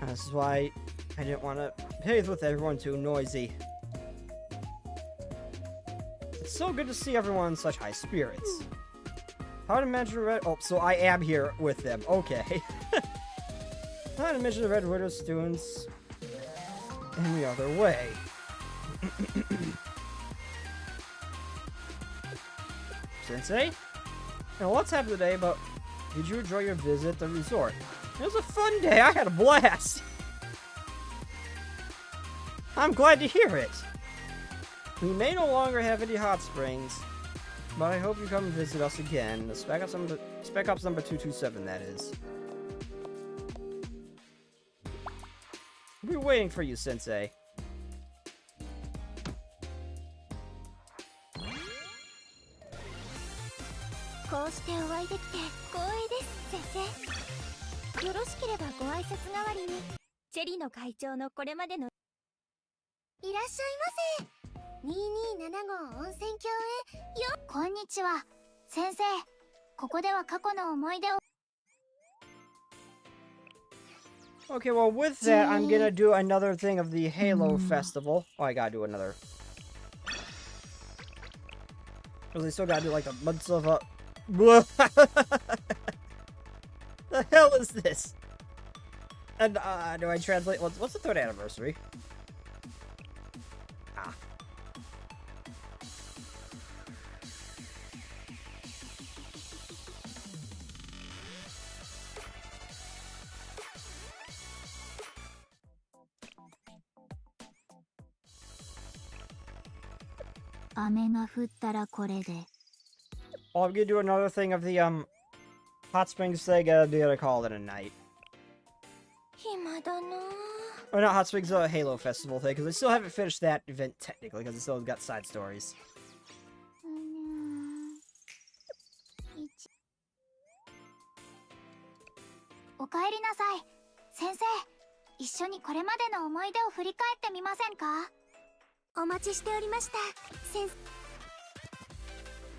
This is why I didn't want to bathe with everyone too noisy. It's so good to see everyone in such high spirits. How to mention Red... Oh, so I am here with them. Okay. How to mention the Red Widow students in the other way. Sensei? Now, let's have the day, but did you enjoy your visit at the resort? It was a fun day. I had a blast. I'm glad to hear it. We may no longer have any hot springs, but I hope you come visit us again. The Spec Ops number 227, that is. We're waiting for you, Sensei. Okay, well, with that, I'm gonna do another thing of the Halo Festival. Oh, I gotta do another. Because I still gotta do, like, the months of, The hell is this? And, do I translate? What's the 3rd anniversary? Ah. Well, I'm gonna do another thing of the, Hot Springs thing, gotta call it a night. Or not Hot Springs, Halo Festival thing, because I still haven't finished that event technically, because it still got side stories.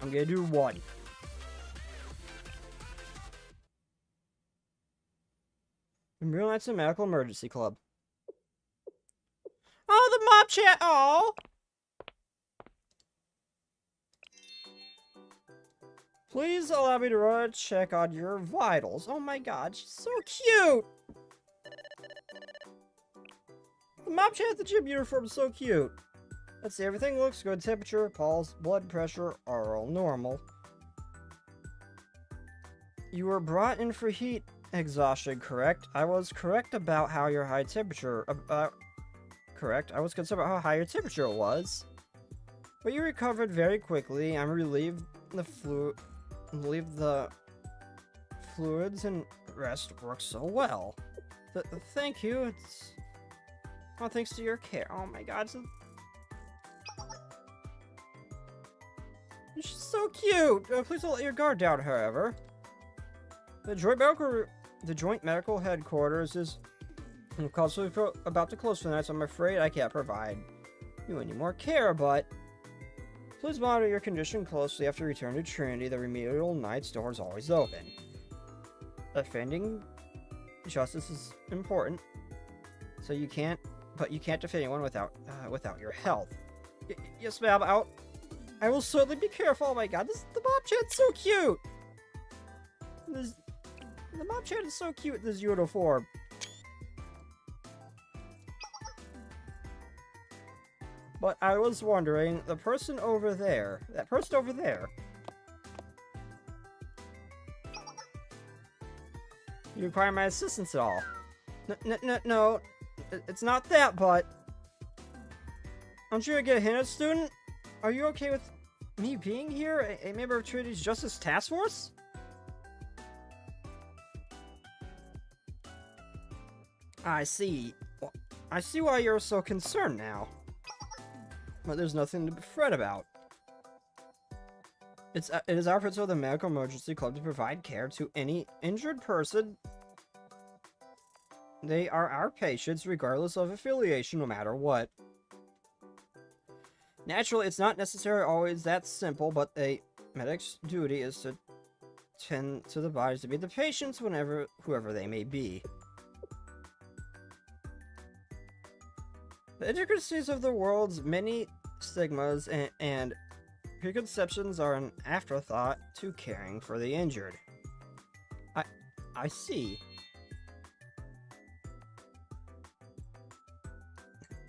I'm gonna do one. Real Knights and Medical Emergency Club. Oh, the mob chat! Oh! Please allow me to run a check on your vitals. Oh my god, she's so cute! The mob chat at the gym uniform is so cute. Let's see, everything looks good. Temperature, pulse, blood pressure are all normal. You were brought in for heat exhaustion, correct? I was correct about how your high temperature... correct. I was concerned about how high your temperature was. But you recovered very quickly. I'm relieved the fluids and rest work so well. Thank you. It's... well, thanks to your care. Oh my god. She's so cute! Please don't let your guard down, however. The Joint Medical Headquarters is constantly about to close tonight, so I'm afraid I can't provide you any more care, but please monitor your condition closely after you return to Trinity. The remedial Knight's door is always open. Defending justice is important, so you can't defend anyone without your health. Yes, ma'am. I will certainly be careful. Oh my god, the mob chat's so cute! The mob chat is so cute in this uniform. But I was wondering, that person over there, you require my assistance at all? No, it's not that, but... aren't you a good Hina student? Are you okay with me being here, a member of Trinity's Justice Task Force? I see. Well, I see why you're so concerned now. But there's nothing to fret about. It is our principle of the Medical Emergency Club to provide care to any injured person. They are our patients, regardless of affiliation, no matter what. Naturally, it's not necessarily always that simple, but a medic's duty is to tend to the bodies of the patients whoever they may be. The intricacies of the world's many stigmas and preconceptions are an afterthought to caring for the injured. I see.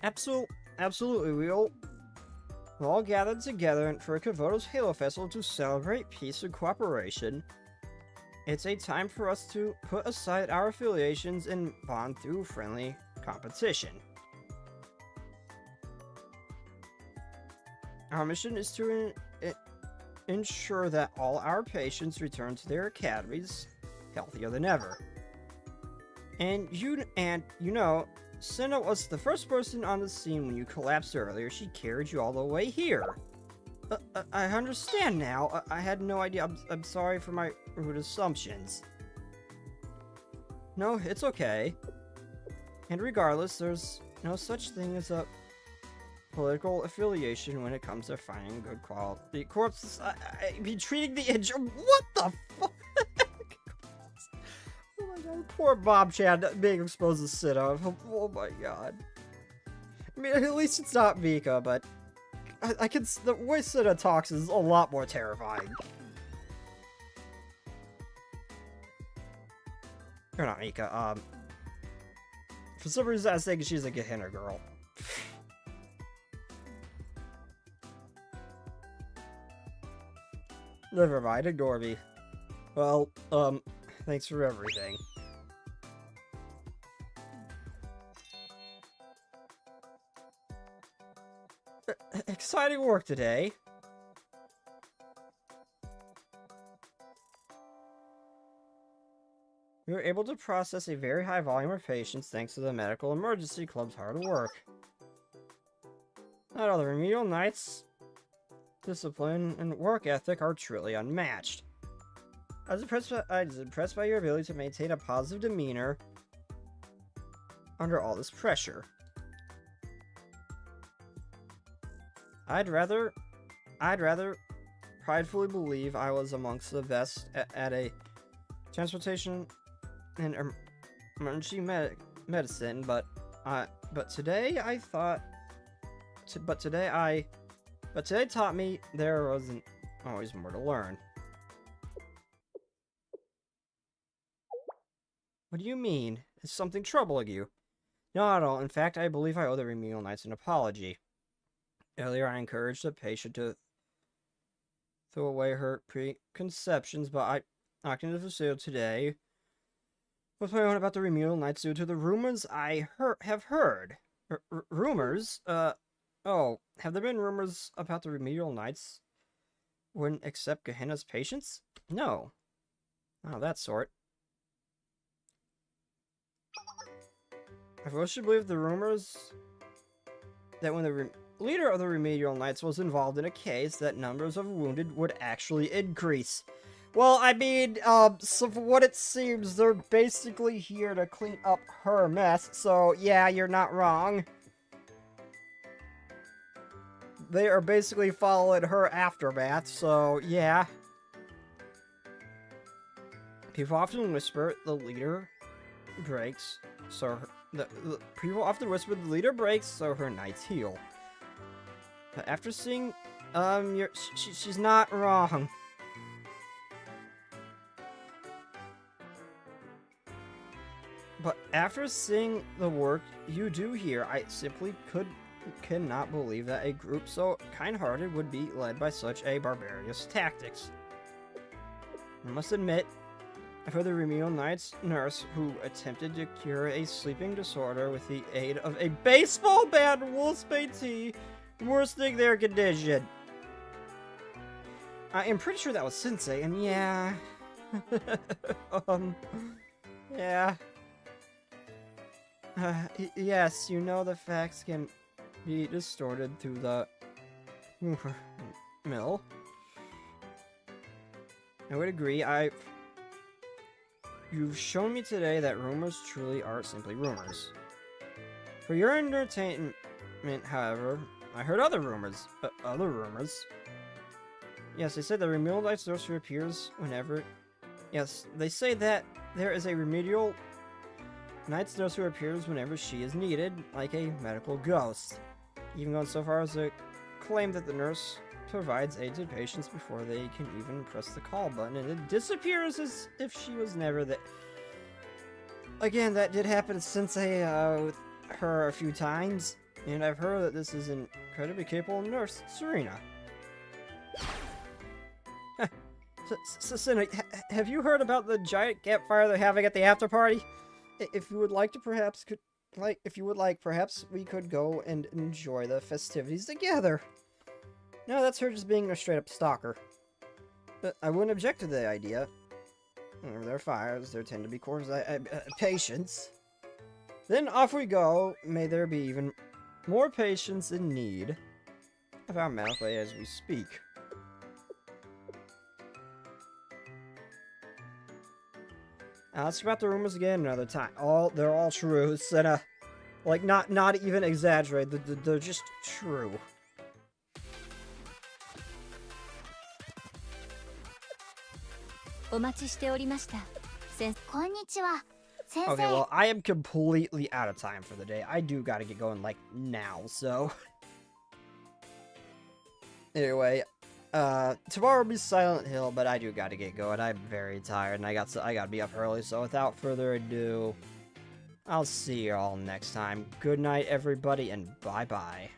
Absolutely, we'll all gathered together for Kavoto's Halo Festival to celebrate peace and cooperation. It's a time for us to put aside our affiliations and bond through friendly competition. Our mission is to ensure that all our patients return to their academies healthier than ever. And you know, Senna was the first person on the scene when you collapsed earlier. She carried you all the way here. I understand now. I had no idea. I'm sorry for my rude assumptions. No, it's okay. And regardless, there's no such thing as a political affiliation when it comes to finding good quality corpses. I be treating the injured. What the fuck? Oh my god, poor Bob Chan being exposed to Senna. Oh my god. I mean, at least it's not Mika, but I can. The way Senna talks is a lot more terrifying. Or not Mika. For some reason, I was thinking she's a Gehenna girl. Never mind, ignore me. Well, thanks for everything. Exciting work today. We were able to process a very high volume of patients thanks to the Medical Emergency Club's hard work. Not all the remedial knights' discipline and work ethic are truly unmatched. I was impressed by your ability to maintain a positive demeanor under all this pressure. I'd rather pridefully believe I was amongst the best at a transportation and emergency medicine, but today taught me there wasn't always more to learn. What do you mean? Is something troubling you? Not at all. In fact, I believe I owe the remedial knights an apology. Earlier, I encouraged the patient to throw away her preconceptions, but I knocked into the facility today with my own about the remedial knights due to the rumors I have heard. Rumors? Oh, have there been rumors about the remedial knights wouldn't accept Gehenna's patients? No. Oh, that sort. I've always believed the rumors that when the leader of the remedial knights was involved in a case, that numbers of wounded would actually increase. Well, I mean, so for what it seems, they're basically here to clean up her mess, so yeah, you're not wrong. They are basically following her aftermath, so yeah. People often whisper the leader breaks, so people often whisper the leader breaks, so her knights heal. But after seeing, she's not wrong. But after seeing the work you do here, I simply cannot believe that a group so kind-hearted would be led by such a barbarous tactics. I must admit, I've heard the remedial knight's nurse who attempted to cure a sleeping disorder with the aid of a baseball bat and wolfsbane tea, worsening their condition. I am pretty sure that was Sensei, and yeah... yeah... yes, you know the facts can be distorted through the mill. I would agree. You've shown me today that rumors truly are simply rumors. For your entertainment, however, I heard other rumors. Yes, they said the remedial knight sorcerer appears whenever... Yes, they say that there is a remedial knight's nurse who appears whenever she is needed, like a medical ghost. Even going so far as to claim that the nurse provides aid to patients before they can even press the call button, and it disappears as if she was never there. Again, that did happen to Sensei with her a few times, and I've heard that this is an incredibly capable nurse, Serena. Senna, have you heard about the giant campfire they're having at the after party? If you would like to perhaps perhaps we could go and enjoy the festivities together. No, that's her just being a straight-up stalker. But I wouldn't object to the idea. Whenever there are fires, there tend to be corpse patients. Then off we go. May there be even more patients in need of our mouthway as we speak. Now, let's about the rumors again another time. They're all true. And like not even exaggerated. They're just true. Okay, well, I am completely out of time for the day. I do gotta get going, like, now, so... Anyway, tomorrow will be Silent Hill, but I do gotta get going. I'm very tired, and I gotta be up early, so without further ado, I'll see you all next time. Good night, everybody, and bye-bye.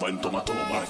When tomato my